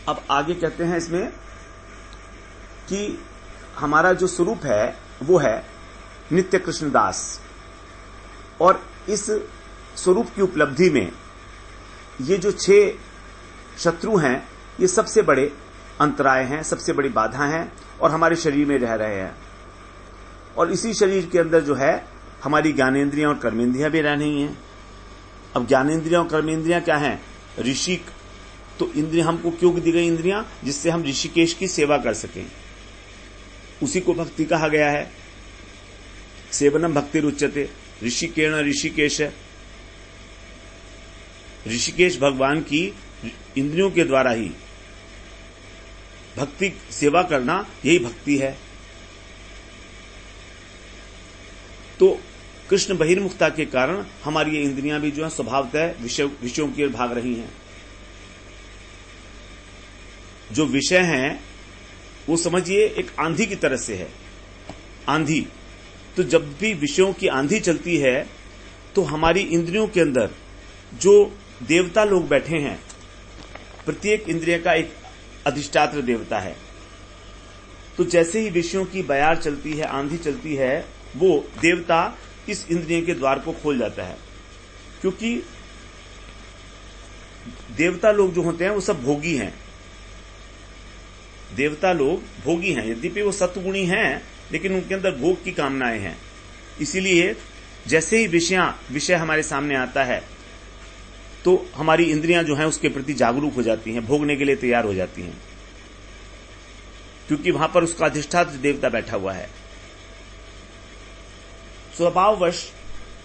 अब आगे कहते हैं इसमें कि हमारा जो स्वरूप है वो है नित्य कृष्णदास, और इस स्वरूप की उपलब्धि में ये जो 6 शत्रु हैं ये सबसे बड़े अंतराय हैं, सबसे बड़ी बाधा हैं, और हमारे शरीर में रह रहे हैं। और इसी शरीर के अंदर जो है हमारी ज्ञानेंद्रियां और कर्मेंद्रियां भी रह रही हैं। अब ज्ञानेंद्रियां और कर्मेंद्रियां क्या हैं? ऋषि, तो इंद्रियां हमको क्यों दी गई इंद्रियां? जिससे हम ऋषिकेश की सेवा कर सकें, उसी को भक्ति कहा गया है। सेवनम भक्ति रुच्यते, ऋषिकेण ऋषिकेश, ऋषिकेश भगवान की इंद्रियों के द्वारा ही भक्ति सेवा करना, यही भक्ति है। तो कृष्ण बहिर्मुखता के कारण हमारी ये इंद्रियां भी जो है स्वभावतः विषयों की ओर भाग रही हैं। जो विषय हैं वो समझिए एक आंधी की तरह से है। आंधी, तो जब भी विषयों की आंधी चलती है तो हमारी इंद्रियों के अंदर जो देवता लोग बैठे हैं, प्रत्येक इंद्रिय का एक अधिष्ठात्र देवता है। तो जैसे ही विषयों की बयार चलती है, आंधी चलती है, वो देवता इस इंद्रिय के द्वार को खोल जाता है। क्योंकि देवता लोग जो होते हैं वो सब भोगी हैं। देवता लोग भोगी हैं, यद्यपि वो सत्वगुणी हैं, लेकिन उनके अंदर भोग की कामनाएं हैं। इसीलिए जैसे ही विषय हमारे सामने आता है तो हमारी इंद्रियां जो हैं उसके प्रति जागरूक हो जाती हैं, भोगने के लिए तैयार हो जाती हैं, क्योंकि वहां पर उसका अधिष्ठात्र देवता बैठा हुआ है।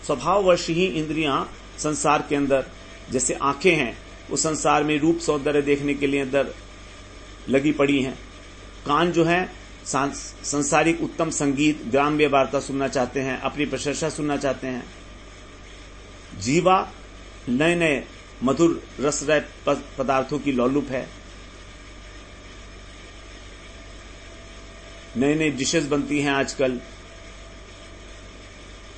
स्वभाववश ही इंद्रियां संसार के अंदर, जैसे आंखें हैं वो संसार में रूप सौंदर्य देखने के लिए अंदर लगी पड़ी हैं। कान जो है संसारिक उत्तम संगीत, ग्राम्य वार्ता सुनना चाहते हैं, अपनी प्रशंसा सुनना चाहते हैं। जीवा नए नए मधुर रसरय पदार्थों की लोलुप है। नए नए डिशेस बनती हैं आजकल।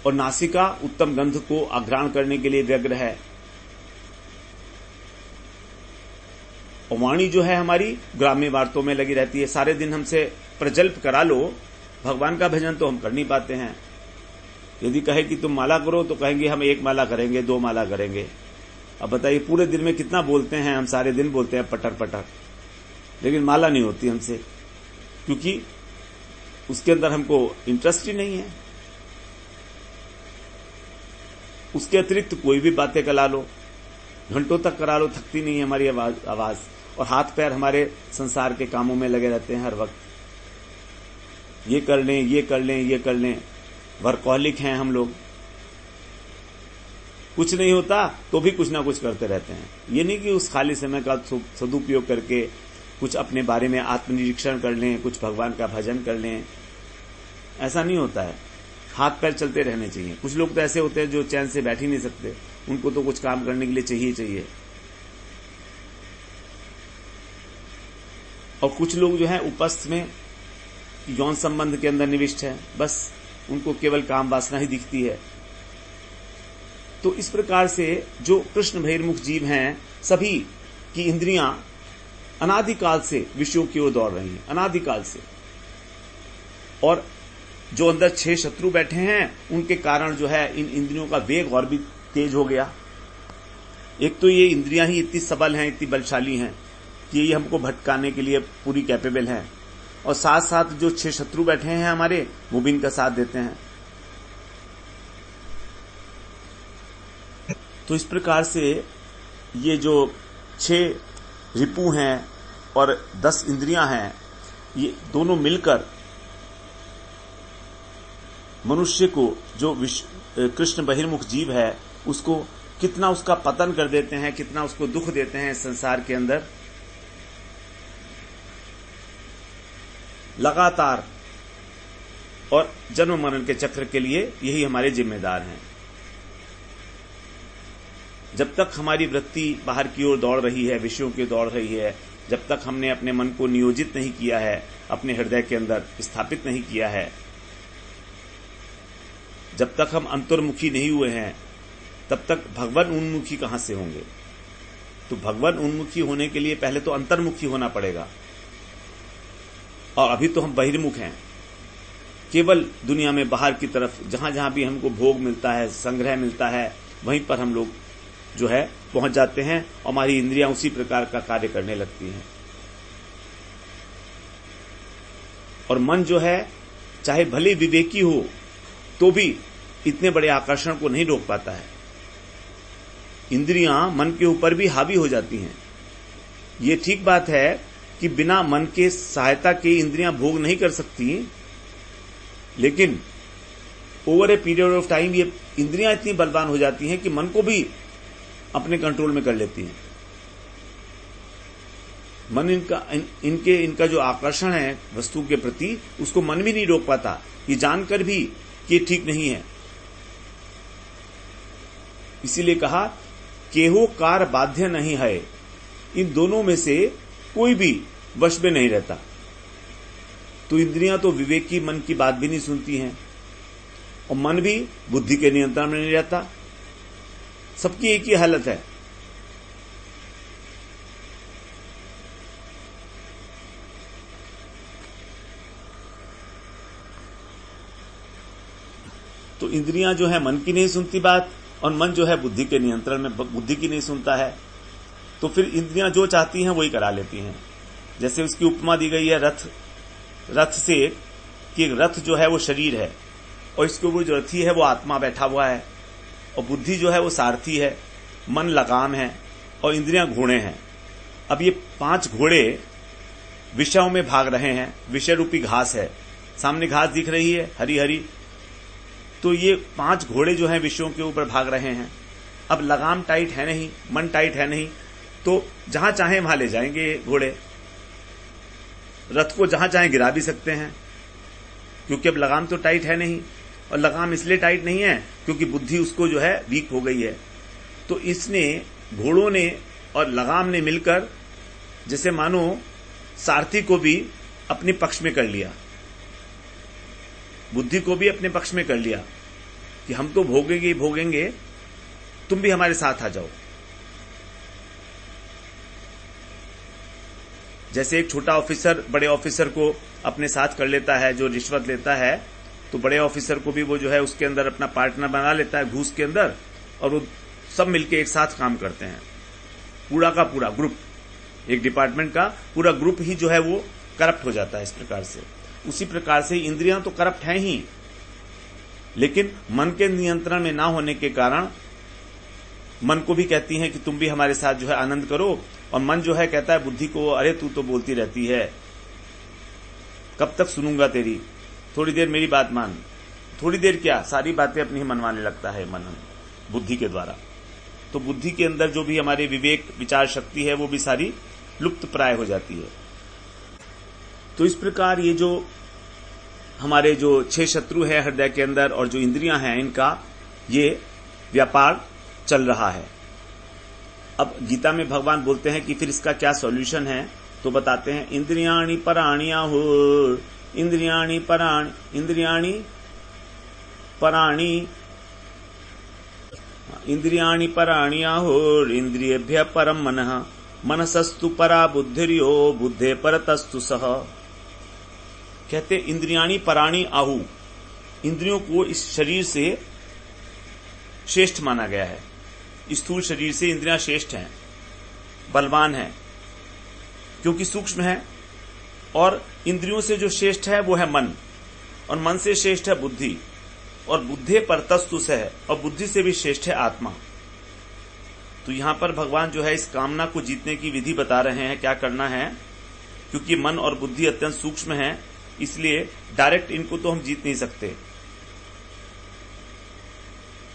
और नासिका उत्तम गंध को आघ्राण करने के लिए व्यग्र है। और वाणी जो है हमारी ग्राम्य वार्तों में लगी रहती है। सारे दिन हमसे प्रजल्प करा लो, भगवान का भजन तो हम कर नहीं पाते हैं। यदि कहे कि तुम माला करो तो कहेंगे हम 1 माला करेंगे, 2 माला करेंगे। अब बताइए पूरे दिन में कितना बोलते हैं हम? सारे दिन बोलते हैं पटर पटर, लेकिन माला नहीं होती हमसे, क्योंकि उसके अंदर हमको इंटरेस्ट ही नहीं है। उसके अतिरिक्त कोई भी बातें करा लो, घंटों तक करा लो, थकती नहीं है हमारी आवाज। और हाथ पैर हमारे संसार के कामों में लगे रहते हैं हर वक्त। ये कर लें, ये कर लें, ये कर लें। वर्कहॉलिक हैं हम लोग। कुछ नहीं होता तो भी कुछ ना कुछ करते रहते हैं। ये नहीं कि उस खाली समय का सदुपयोग करके कुछ अपने बारे में आत्मनिरीक्षण कर लें, कुछ भगवान का भजन कर लें। ऐसा नहीं होता है। हाथ पैर चलते रहने चाहिए। कुछ लोग तो ऐसे होते हैं जो चैन से बैठ ही नहीं सकते, उनको तो कुछ काम करने के लिए चाहिए। और कुछ लोग जो है उपस्थ में यौन संबंध के अंदर निविष्ट है, बस उनको केवल काम वासना ही दिखती है। तो इस प्रकार से जो कृष्ण बहिर्मुख जीव हैं, सभी की इंद्रियां अनादिकाल से विषयों की ओर दौड़ रही हैं, अनादिकाल से। और जो अंदर 6 शत्रु बैठे हैं, उनके कारण जो है इन इंद्रियों का वेग और भी तेज हो गया। एक तो ये इंद्रियां ही इतनी सबल हैं, इतनी बलशाली हैं कि ये हमको भटकाने के लिए पूरी कैपेबल हैं। और साथ साथ जो 6 शत्रु बैठे हैं हमारे, वो भी इनका साथ देते हैं। तो इस प्रकार से ये जो 6 रिपु हैं और 10 इंद्रियां हैं, ये दोनों मिलकर मनुष्य को, जो कृष्ण बहिर्मुख जीव है, उसको कितना उसका पतन कर देते हैं, कितना उसको दुख देते हैं इस संसार के अंदर। लगातार और जन्म मरण के चक्र के लिए यही हमारे जिम्मेदार हैं। जब तक हमारी वृत्ति बाहर की ओर दौड़ रही है, विषयों की दौड़ रही है, जब तक हमने अपने मन को नियोजित नहीं किया है, अपने हृदय के अंदर स्थापित नहीं किया है, जब तक हम अंतर्मुखी नहीं हुए हैं, तब तक भगवान उन्मुखी कहां से होंगे। तो भगवान उन्मुखी होने के लिए पहले तो अंतर्मुखी होना पड़ेगा, और अभी तो हम बहिर्मुख हैं। केवल दुनिया में बाहर की तरफ जहां जहां भी हमको भोग मिलता है, संग्रह मिलता है, वहीं पर हम लोग जो है पहुंच जाते हैं और हमारी इंद्रियां उसी प्रकार का कार्य करने लगती हैं। और मन जो है चाहे भले विवेकी हो तो भी इतने बड़े आकर्षण को नहीं रोक पाता है। इंद्रियां मन के ऊपर भी हावी हो जाती हैं। ये ठीक बात है कि बिना मन के सहायता के इंद्रियां भोग नहीं कर सकती, लेकिन over a period of time ये इंद्रियां इतनी बलवान हो जाती हैं कि मन को भी अपने कंट्रोल में कर लेती हैं। मन इनका जो आकर्षण है वस्तु के प्रति, उसको मन भी नहीं रोक पाता, ये जानकर भी कि ये ठीक नहीं है। इसीलिए कहा केहो कार बाध्य नहीं है, इन दोनों में से कोई भी वश में नहीं रहता। तो इंद्रियां तो विवेकी मन की बात भी नहीं सुनती हैं, और मन भी बुद्धि के नियंत्रण में नहीं रहता। सबकी एक ही हालत है। तो इंद्रियां जो है मन की नहीं सुनती बात, और मन जो है बुद्धि के नियंत्रण में बुद्धि की नहीं सुनता है। तो फिर इंद्रियां जो चाहती हैं वही करा लेती हैं। जैसे उसकी उपमा दी गई है रथ से, कि रथ जो है वो शरीर है, और इसके ऊपर जो रथी है वो आत्मा बैठा हुआ है, और बुद्धि जो है वो सारथी है, मन लगाम है, और इंद्रियां घोड़े हैं। अब ये 5 घोड़े विषयों में भाग रहे हैं। विषय रूपी घास है, सामने घास दिख रही है हरी हरी। तो ये 5 घोड़े जो हैं विषयों के ऊपर भाग रहे हैं। अब लगाम टाइट है नहीं, मन टाइट है नहीं, तो जहां चाहे वहां ले जाएंगे घोड़े। रथ को जहां चाहे गिरा भी सकते हैं, क्योंकि अब लगाम तो टाइट है नहीं। और लगाम इसलिए टाइट नहीं है क्योंकि बुद्धि उसको जो है वीक हो गई है। तो इसने, घोड़ों ने और लगाम ने मिलकर जैसे मानो सारथी को भी अपने पक्ष में कर लिया, बुद्धि को भी अपने पक्ष में कर लिया कि हम तो भोगेंगे ही भोगेंगे, तुम भी हमारे साथ आ जाओ। जैसे एक छोटा ऑफिसर बड़े ऑफिसर को अपने साथ कर लेता है जो रिश्वत लेता है, तो बड़े ऑफिसर को भी वो जो है उसके अंदर अपना पार्टनर बना लेता है घूस के अंदर, और वो सब मिलके एक साथ काम करते हैं। पूरा का पूरा ग्रुप, एक डिपार्टमेंट का पूरा ग्रुप ही जो है वो करप्ट हो जाता है इस प्रकार से। उसी प्रकार से इंद्रियां तो करप्ट हैं ही, लेकिन मन के नियंत्रण में ना होने के कारण मन को भी कहती हैं कि तुम भी हमारे साथ जो है आनंद करो, और मन जो है कहता है बुद्धि को, अरे तू तो बोलती रहती है, कब तक सुनूंगा तेरी, थोड़ी देर मेरी बात मान। थोड़ी देर क्या, सारी बातें अपनी ही मनवाने लगता है मन बुद्धि के द्वारा। तो बुद्धि के अंदर जो भी हमारे विवेक विचार शक्ति है वो भी सारी लुप्त प्राय हो जाती है। तो इस प्रकार ये जो हमारे जो 6 शत्रु है हृदय के अंदर और जो इंद्रियां हैं, इनका ये व्यापार चल रहा है। अब गीता में भगवान बोलते हैं कि फिर इसका क्या सॉल्यूशन है, तो बताते हैं इंद्रियाणि पराणिया हो, इंद्रियाणि पराणी, इंद्रियाणि पराणिया हो, इंद्रियेभ्यः परम मनः, मनसस्तु परा बुद्धिर्यो, बुद्धे परतस्तु सह। कहते इंद्रियाणि पराणी आहु, इंद्रियों को इस शरीर से श्रेष्ठ माना गया है। स्थूल शरीर से इंद्रियां श्रेष्ठ हैं, बलवान हैं, क्योंकि सूक्ष्म है। और इंद्रियों से जो श्रेष्ठ है वो है मन, और मन से श्रेष्ठ है बुद्धि, और बुद्धे परतस्तु है, और बुद्धि से भी श्रेष्ठ है आत्मा। तो यहां पर भगवान जो है इस कामना को जीतने की विधि बता रहे हैं, क्या करना है। क्योंकि मन और बुद्धि अत्यंत सूक्ष्म है, इसलिए डायरेक्ट इनको तो हम जीत नहीं सकते।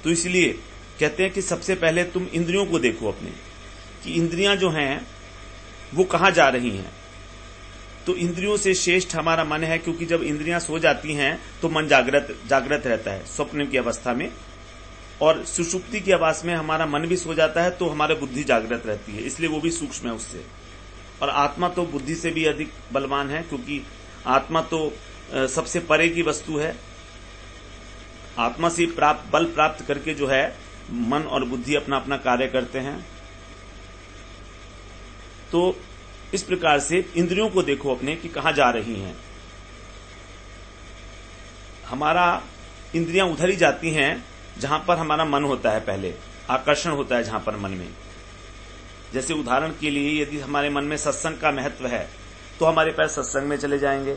तो इसलिए कहते हैं कि सबसे पहले तुम इंद्रियों को देखो अपने, कि इंद्रियां जो हैं वो कहां जा रही हैं। तो इंद्रियों से श्रेष्ठ हमारा मन है, क्योंकि जब इंद्रियां सो जाती हैं तो मन जागृत रहता है स्वप्न की अवस्था में, और सुषुप्ति की अवस्था में हमारा मन भी सो जाता है तो हमारी बुद्धि जागृत रहती है, इसलिए वो भी सूक्ष्म है उससे। और आत्मा तो बुद्धि से भी अधिक बलवान है, क्योंकि आत्मा तो सबसे परे की वस्तु है। आत्मा से बल प्राप्त करके जो है मन और बुद्धि अपना अपना कार्य करते हैं। तो इस प्रकार से इंद्रियों को देखो अपने कि कहां जा रही हैं। हमारा इंद्रियां उधर ही जाती हैं जहां पर हमारा मन होता है, पहले आकर्षण होता है जहां पर मन में। जैसे उदाहरण के लिए यदि हमारे मन में सत्संग का महत्व है तो हमारे पैर सत्संग में चले जाएंगे,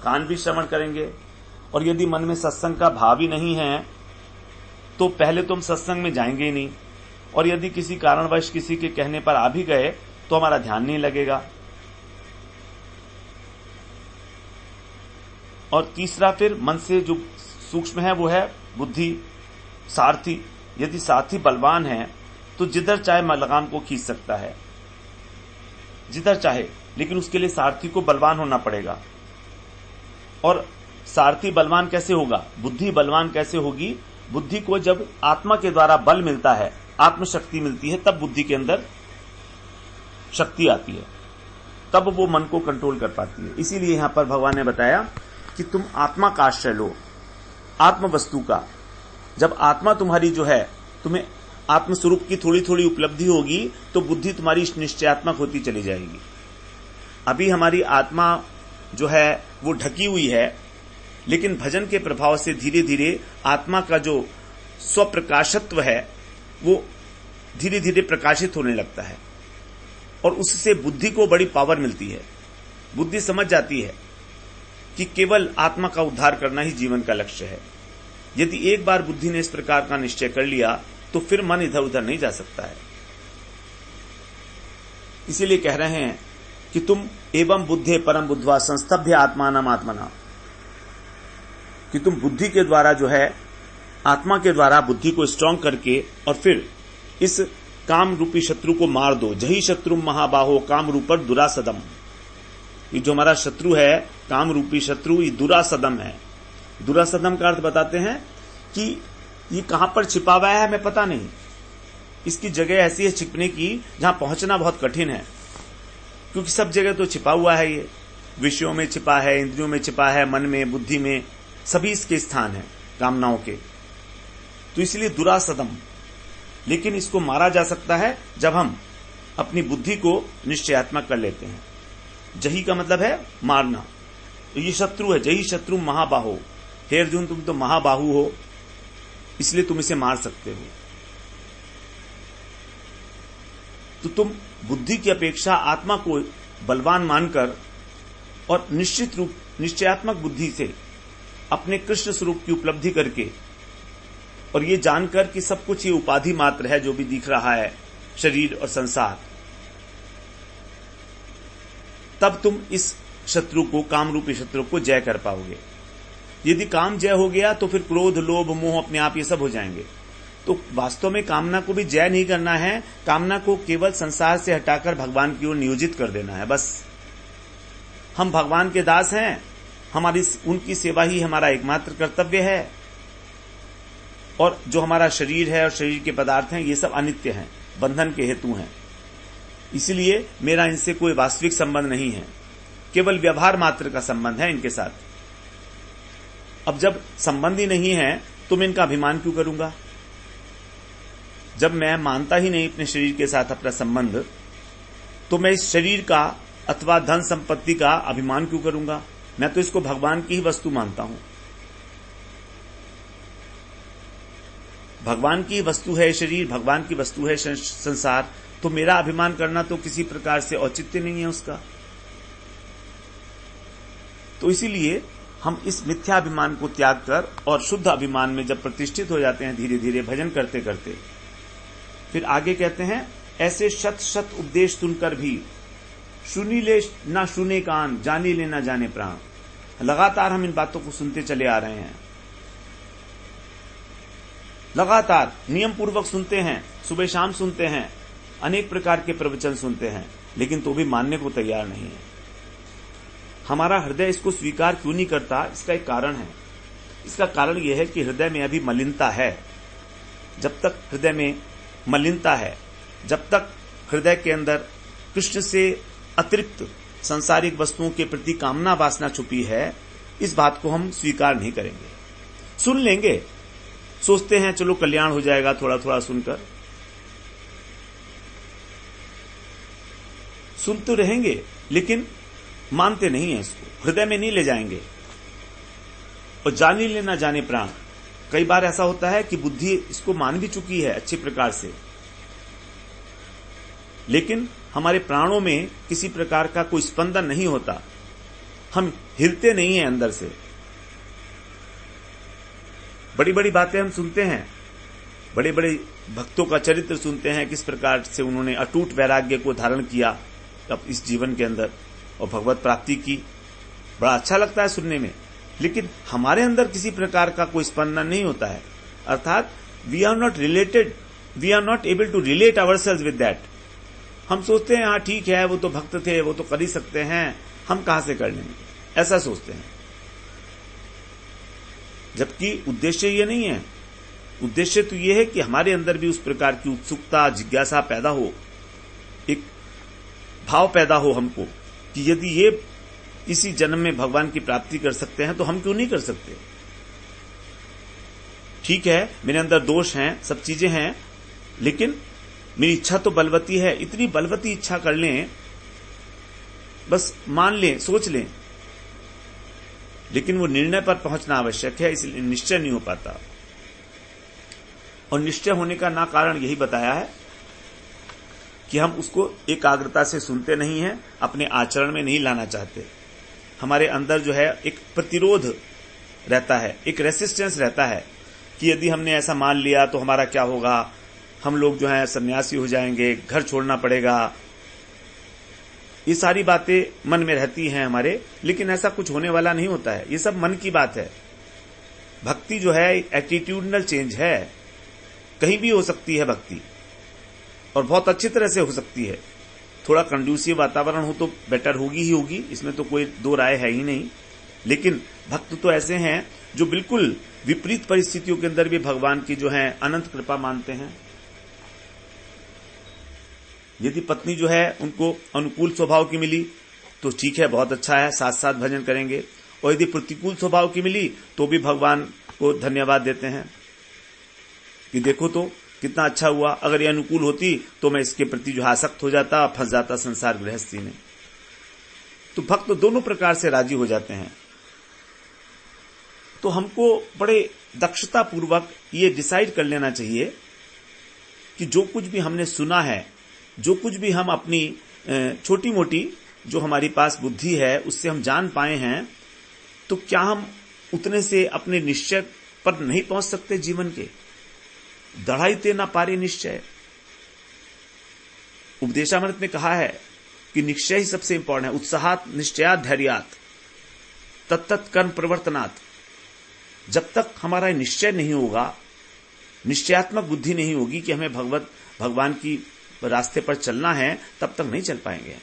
कान भी श्रवण करेंगे। और यदि मन में सत्संग का भाव ही नहीं है तो पहले तो हम सत्संग में जाएंगे ही नहीं, और यदि किसी कारणवश किसी के कहने पर आ भी गए तो हमारा ध्यान नहीं लगेगा। और तीसरा फिर मन से जो सूक्ष्म है वो है बुद्धि, सारथी। यदि सारथी बलवान है तो जिधर चाहे लगाम को खींच सकता है, जिधर चाहे, लेकिन उसके लिए सारथी को बलवान होना पड़ेगा। और सारथी बलवान कैसे होगा, बुद्धि बलवान कैसे होगी? बुद्धि को जब आत्मा के द्वारा बल मिलता है, आत्मशक्ति मिलती है, तब बुद्धि के अंदर शक्ति आती है, तब वो मन को कंट्रोल कर पाती है। इसीलिए यहां पर भगवान ने बताया कि तुम आत्मा का आश्रय लो, आत्म वस्तु का। जब आत्मा तुम्हारी जो है, तुम्हें आत्मस्वरूप की थोड़ी थोड़ी उपलब्धि होगी तो बुद्धि तुम्हारी निश्चयात्मक होती चली जाएगी। अभी हमारी आत्मा जो है वो ढकी हुई है, लेकिन भजन के प्रभाव से धीरे धीरे आत्मा का जो स्वप्रकाशत्व है वो धीरे धीरे प्रकाशित होने लगता है, और उससे बुद्धि को बड़ी पावर मिलती है। बुद्धि समझ जाती है कि केवल आत्मा का उद्धार करना ही जीवन का लक्ष्य है। यदि एक बार बुद्धि ने इस प्रकार का निश्चय कर लिया तो फिर मन इधर उधर नहीं जा सकता है। इसीलिए कह रहे हैं कि तुम एवं बुद्धे परम बुद्धवा संस्तभ्य आत्मानम आत्मना, कि तुम बुद्धि के द्वारा जो है, आत्मा के द्वारा बुद्धि को स्ट्रांग करके और फिर इस काम रूपी शत्रु को मार दो। जही शत्रु महाबाहो काम रूपर दुरासदम। ये जो हमारा शत्रु है, काम रूपी शत्रु, ये दुरासदम है। दुरासदम का अर्थ बताते हैं कि ये कहां पर छिपा हुआ है हमें पता नहीं, इसकी जगह ऐसी है छिपने की जहां पहुंचना बहुत कठिन है, क्योंकि सब जगह तो छिपा हुआ है। ये विषयों में छिपा है, इंद्रियों में छिपा है, मन में, बुद्धि में, सभी इसके स्थान है कामनाओं के। तो इसलिए दुरासदम। लेकिन इसको मारा जा सकता है जब हम अपनी बुद्धि को निश्चयात्मक कर लेते हैं। जही का मतलब है मारना। तो ये शत्रु है, जही शत्रु महाबाहो। हे अर्जुन, तुम तो महाबाहु हो, इसलिए तुम इसे मार सकते हो। तो तुम बुद्धि की अपेक्षा आत्मा को बलवान मानकर और निश्चित रूप निश्चयात्मक बुद्धि से अपने कृष्ण स्वरूप की उपलब्धि करके, और ये जानकर कि सब कुछ ये उपाधि मात्र है जो भी दिख रहा है, शरीर और संसार, तब तुम इस शत्रु को, काम रूपी शत्रु को जय कर पाओगे। यदि काम जय हो गया तो फिर क्रोध, लोभ, मोह अपने आप ये सब हो जाएंगे। तो वास्तव में कामना को भी जय नहीं करना है, कामना को केवल संसार से हटाकर भगवान की ओर नियोजित कर देना है, बस। हम भगवान के दास हैं, हमारी उनकी सेवा ही हमारा एकमात्र कर्तव्य है। और जो हमारा शरीर है और शरीर के पदार्थ हैं, ये सब अनित्य हैं, बंधन के हेतु हैं। इसलिए मेरा इनसे कोई वास्तविक संबंध नहीं है, केवल व्यवहार मात्र का संबंध है इनके साथ। अब जब संबंध ही नहीं है तो मैं इनका अभिमान क्यों करूंगा? जब मैं मानता ही नहीं अपने शरीर के साथ अपना संबंध, तो मैं इस शरीर का अथवा धन संपत्ति का अभिमान क्यों करूंगा? मैं तो इसको भगवान की ही वस्तु मानता हूं। भगवान की वस्तु है शरीर, भगवान की वस्तु है संसार, तो मेरा अभिमान करना तो किसी प्रकार से औचित्य नहीं है उसका। तो इसीलिए हम इस मिथ्याभिमान को त्याग कर और शुद्ध अभिमान में जब प्रतिष्ठित हो जाते हैं धीरे धीरे भजन करते करते, फिर आगे कहते हैं, ऐसे शत शत उपदेश सुनकर भी सुनी ले ना सुने कान, जानी ले ना जाने प्राण। लगातार हम इन बातों को सुनते चले आ रहे हैं, लगातार नियम पूर्वक सुनते हैं, सुबह शाम सुनते हैं, अनेक प्रकार के प्रवचन सुनते हैं, लेकिन तो भी मानने को तैयार नहीं है। हमारा हृदय इसको स्वीकार क्यों नहीं करता? इसका एक कारण है। इसका कारण यह है कि हृदय में अभी मलिनता है। जब तक हृदय में मलिनता है, जब तक हृदय के अंदर कृष्ण से अतिरिक्त सांसारिक वस्तुओं के प्रति कामना वासना छुपी है, इस बात को हम स्वीकार नहीं करेंगे। सुन लेंगे, सोचते हैं चलो कल्याण हो जाएगा थोड़ा थोड़ा सुनकर, सुन तो रहेंगे लेकिन मानते नहीं है, इसको हृदय में नहीं ले जाएंगे। और जानी ले ना जाने प्राण, कई बार ऐसा होता है कि बुद्धि इसको मान भी चुकी है अच्छी प्रकार से, लेकिन हमारे प्राणों में किसी प्रकार का कोई स्पंदन नहीं होता, हम हिलते नहीं हैं अंदर से। बड़ी बड़ी बातें हम सुनते हैं, बड़े बड़े भक्तों का चरित्र सुनते हैं, किस प्रकार से उन्होंने अटूट वैराग्य को धारण किया अब इस जीवन के अंदर और भगवत प्राप्ति की। बड़ा अच्छा लगता है सुनने में, लेकिन हमारे अंदर किसी प्रकार का कोई स्पंदन नहीं होता है। अर्थात we are not related, we are not able to relate ourselves with that. हम सोचते हैं हाँ ठीक है, वो तो भक्त थे, वो तो कर ही सकते हैं, हम कहां से कर लेंगे, ऐसा सोचते हैं। जबकि उद्देश्य ये नहीं है। उद्देश्य तो ये है कि हमारे अंदर भी उस प्रकार की उत्सुकता, जिज्ञासा पैदा हो, एक भाव पैदा हो हमको कि यदि ये इसी जन्म में भगवान की प्राप्ति कर सकते हैं तो हम क्यों नहीं कर सकते। ठीक है, मेरे अंदर दोष हैं, सब चीजें हैं, लेकिन मेरी इच्छा तो बलवती है। इतनी बलवती इच्छा कर लें, बस मान लें, सोच लें, लेकिन वो निर्णय पर पहुंचना आवश्यक है, इसलिए निश्चय नहीं हो पाता। और निश्चय होने का ना कारण यही बताया है कि हम उसको एकाग्रता से सुनते नहीं हैं, अपने आचरण में नहीं लाना चाहते। हमारे अंदर जो है एक प्रतिरोध रहता है, एक रेसिस्टेंस रहता है कि यदि हमने ऐसा मान लिया तो हमारा क्या होगा, हम लोग जो है सन्यासी हो जाएंगे, घर छोड़ना पड़ेगा। ये सारी बातें मन में रहती हैं हमारे, लेकिन ऐसा कुछ होने वाला नहीं होता है। ये सब मन की बात है। भक्ति जो है एटीट्यूडनल चेंज है, कहीं भी हो सकती है भक्ति, और बहुत अच्छी तरह से हो सकती है। थोड़ा कंड्यूसिव वातावरण हो तो बेटर होगी ही होगी, इसमें तो कोई दो राय है ही नहीं। लेकिन भक्त तो ऐसे हैं जो बिल्कुल विपरीत परिस्थितियों के अंदर भी भगवान की जो है अनंत कृपा मानते हैं। यदि पत्नी जो है उनको अनुकूल स्वभाव की मिली तो ठीक है, बहुत अच्छा है, साथ साथ भजन करेंगे। और यदि प्रतिकूल स्वभाव की मिली तो भी भगवान को धन्यवाद देते हैं कि देखो तो कितना अच्छा हुआ, अगर ये अनुकूल होती तो मैं इसके प्रति जो आसक्त हो जाता, फंस जाता संसार गृहस्थी में। तो भक्त दोनों प्रकार से राजी हो जाते हैं। तो हमको बड़े दक्षता पूर्वक ये डिसाइड कर लेना चाहिए कि जो कुछ भी हमने सुना है, जो कुछ भी हम अपनी छोटी मोटी जो हमारी पास बुद्धि है उससे हम जान पाए हैं, तो क्या हम उतने से अपने निश्चय पर नहीं पहुंच सकते जीवन के? दढ़ाईते ना पारे निश्चय। उपदेशामृत में कहा है कि निश्चय ही सबसे इंपॉर्टेंट है। उत्साहात निश्चयात धैर्यात तत्तत् कर्म प्रवर्तनात्। जब तक हमारा निश्चय नहीं होगा, निश्चयात्मक बुद्धि नहीं होगी कि हमें भगवान की रास्ते पर चलना है, तब तक नहीं चल पाएंगे।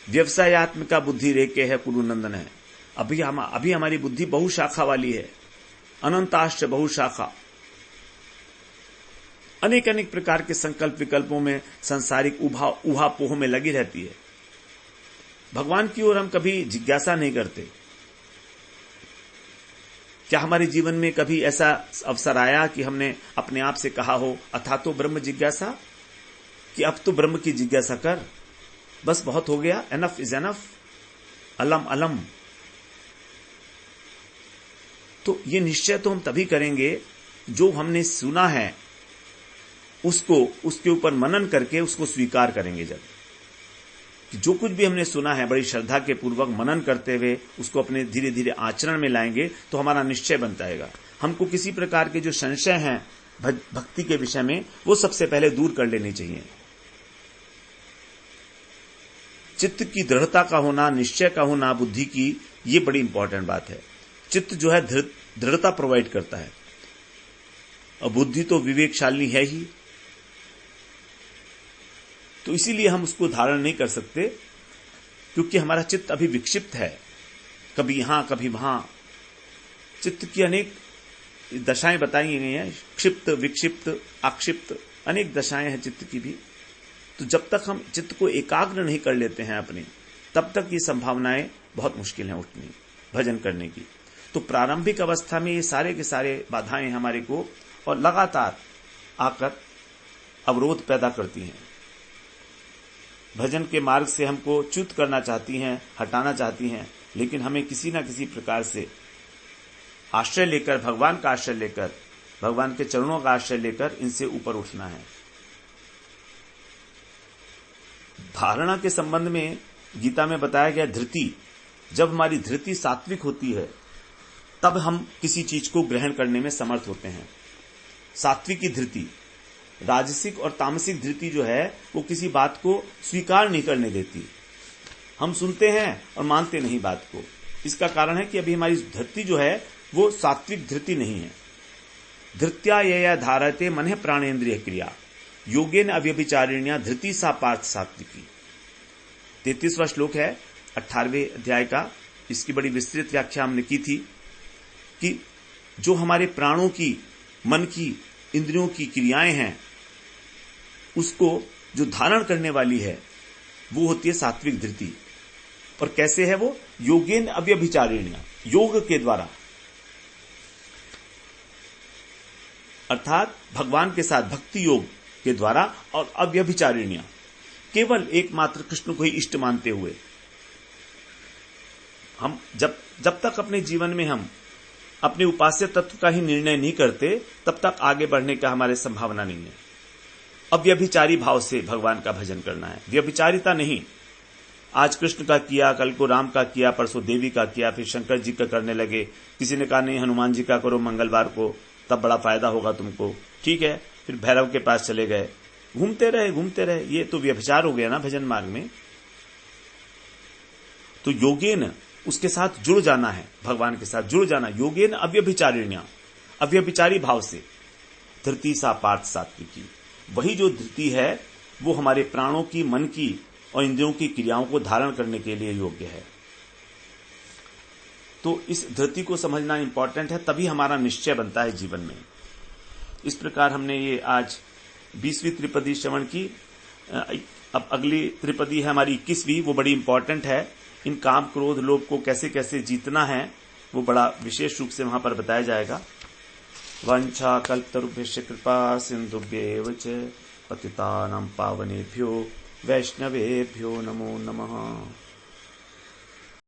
व्यवसायत्मिका बुद्धि रेके है कुरुनंदन है। अभी हमारी बुद्धि बहुशाखा वाली है, अनंताश्च बहुशाखा। अनेक अनेक प्रकार के संकल्प विकल्पों में, सांसारिक उहापोह में लगी रहती है। भगवान की ओर हम कभी जिज्ञासा नहीं करते। क्या हमारे जीवन में कभी ऐसा अवसर आया कि हमने अपने आप से कहा हो अथा तो ब्रह्म जिज्ञासा, कि अब तो ब्रह्म की जिज्ञासा कर, बस बहुत हो गया, एनफ इज एनफ, अलम अलम। तो ये निश्चय तो हम तभी करेंगे जो हमने सुना है उसके ऊपर मनन करके उसको स्वीकार करेंगे। जब कि जो कुछ भी हमने सुना है बड़ी श्रद्धा के पूर्वक मनन करते हुए उसको अपने धीरे धीरे आचरण में लाएंगे तो हमारा निश्चय बन जाएगा। हमको किसी प्रकार के जो संशय हैं भक्ति के विषय में, वो सबसे पहले दूर कर लेनी चाहिए। चित्त की दृढ़ता का होना, निश्चय का होना बुद्धि की, ये बड़ी इंपॉर्टेंट बात है। चित्त जो है दृढ़ता प्रोवाइड करता है, और बुद्धि तो विवेकशाली है ही। तो इसीलिए हम उसको धारण नहीं कर सकते, क्योंकि हमारा चित्त अभी विक्षिप्त है, कभी यहां कभी वहां। चित्त की अनेक दशाएं बताई गई हैं, क्षिप्त, विक्षिप्त, आक्षिप्त, अनेक दशाएं हैं चित्त की भी। तो जब तक हम चित्त को एकाग्र नहीं कर लेते हैं अपने, तब तक ये संभावनाएं बहुत मुश्किल हैं उठनी भजन करने की। तो प्रारंभिक अवस्था में ये सारे के सारे बाधाएं हमारे को और लगातार आकर अवरोध पैदा करती हैं। भजन के मार्ग से हमको च्युत करना चाहती हैं, हटाना चाहती हैं, लेकिन हमें किसी न किसी प्रकार से आश्रय लेकर, भगवान का आश्रय लेकर, भगवान के चरणों का आश्रय लेकर इनसे ऊपर उठना है। धारणा के संबंध में गीता में बताया गया धृति, जब हमारी धृति सात्विक होती है तब हम किसी चीज को ग्रहण करने में समर्थ होते हैं। सात्विक की धृति, राजसिक और तामसिक धृति जो है वो किसी बात को स्वीकार नहीं करने देती। हम सुनते हैं और मानते नहीं बात को। इसका कारण है कि अभी हमारी धृति जो है वो सात्विक धृति नहीं है। धृत्या यया धारयते मन प्राणेन्द्रिय क्रिया योगेन अव्यभिचारिण्या धृति सा पार्थ सात्विकी। 33वां श्लोक है 18वें अध्याय का। इसकी बड़ी विस्तृत व्याख्या हमने की थी कि जो हमारे प्राणों की, मन की, इंद्रियों की क्रियाएं हैं, उसको जो धारण करने वाली है वो होती है सात्विक धृति। और कैसे है वो? योगेन अव्यभिचारिण्या, योग के द्वारा, अर्थात भगवान के साथ भक्ति योग के द्वारा, और अव्यभिचारिण्या, केवल एकमात्र कृष्ण को ही इष्ट मानते हुए। हम जब तक अपने जीवन में हम अपने उपास्य तत्व का ही निर्णय नहीं करते, तब तक आगे बढ़ने का हमारे संभावना नहीं है। अव्यभिचारी भाव से भगवान का भजन करना है, व्यभिचारिता नहीं। आज कृष्ण का किया, कल को राम का किया, परसों देवी का किया, फिर शंकर जी का करने लगे। किसी ने कहा नहीं हनुमान जी का करो मंगलवार को, तब बड़ा फायदा होगा तुमको। ठीक है, फिर भैरव के पास चले गए, घूमते रहे। ये तो व्यभिचार हो गया ना भजन मार्ग में। तो योगेन, उसके साथ जुड़ जाना है, भगवान के साथ जुड़ जाना। योगेन अव्यभिचारिण्या, अव्यभिचारी भाव से। धृति सा पार्थ सात्विकी, वही जो धृति है वो हमारे प्राणों की, मन की और इंद्रियों की क्रियाओं को धारण करने के लिए योग्य है। तो इस धृति को समझना इंपॉर्टेंट है, तभी हमारा निश्चय बनता है जीवन में। इस प्रकार हमने ये आज 20वीं त्रिपदी श्रवण की। अब अगली त्रिपदी है हमारी 21वीं, वो बड़ी इंपॉर्टेंट है। इन काम, क्रोध, लोभ को कैसे कैसे जीतना है वो बड़ा विशेष रूप से वहां पर बताया जाएगा। वंशा कल्पतरुभ्यश्च कृपा सिन्धुभ्येव च पतितानां पावनेभ्यो वैष्णवेभ्यो नमो नमः।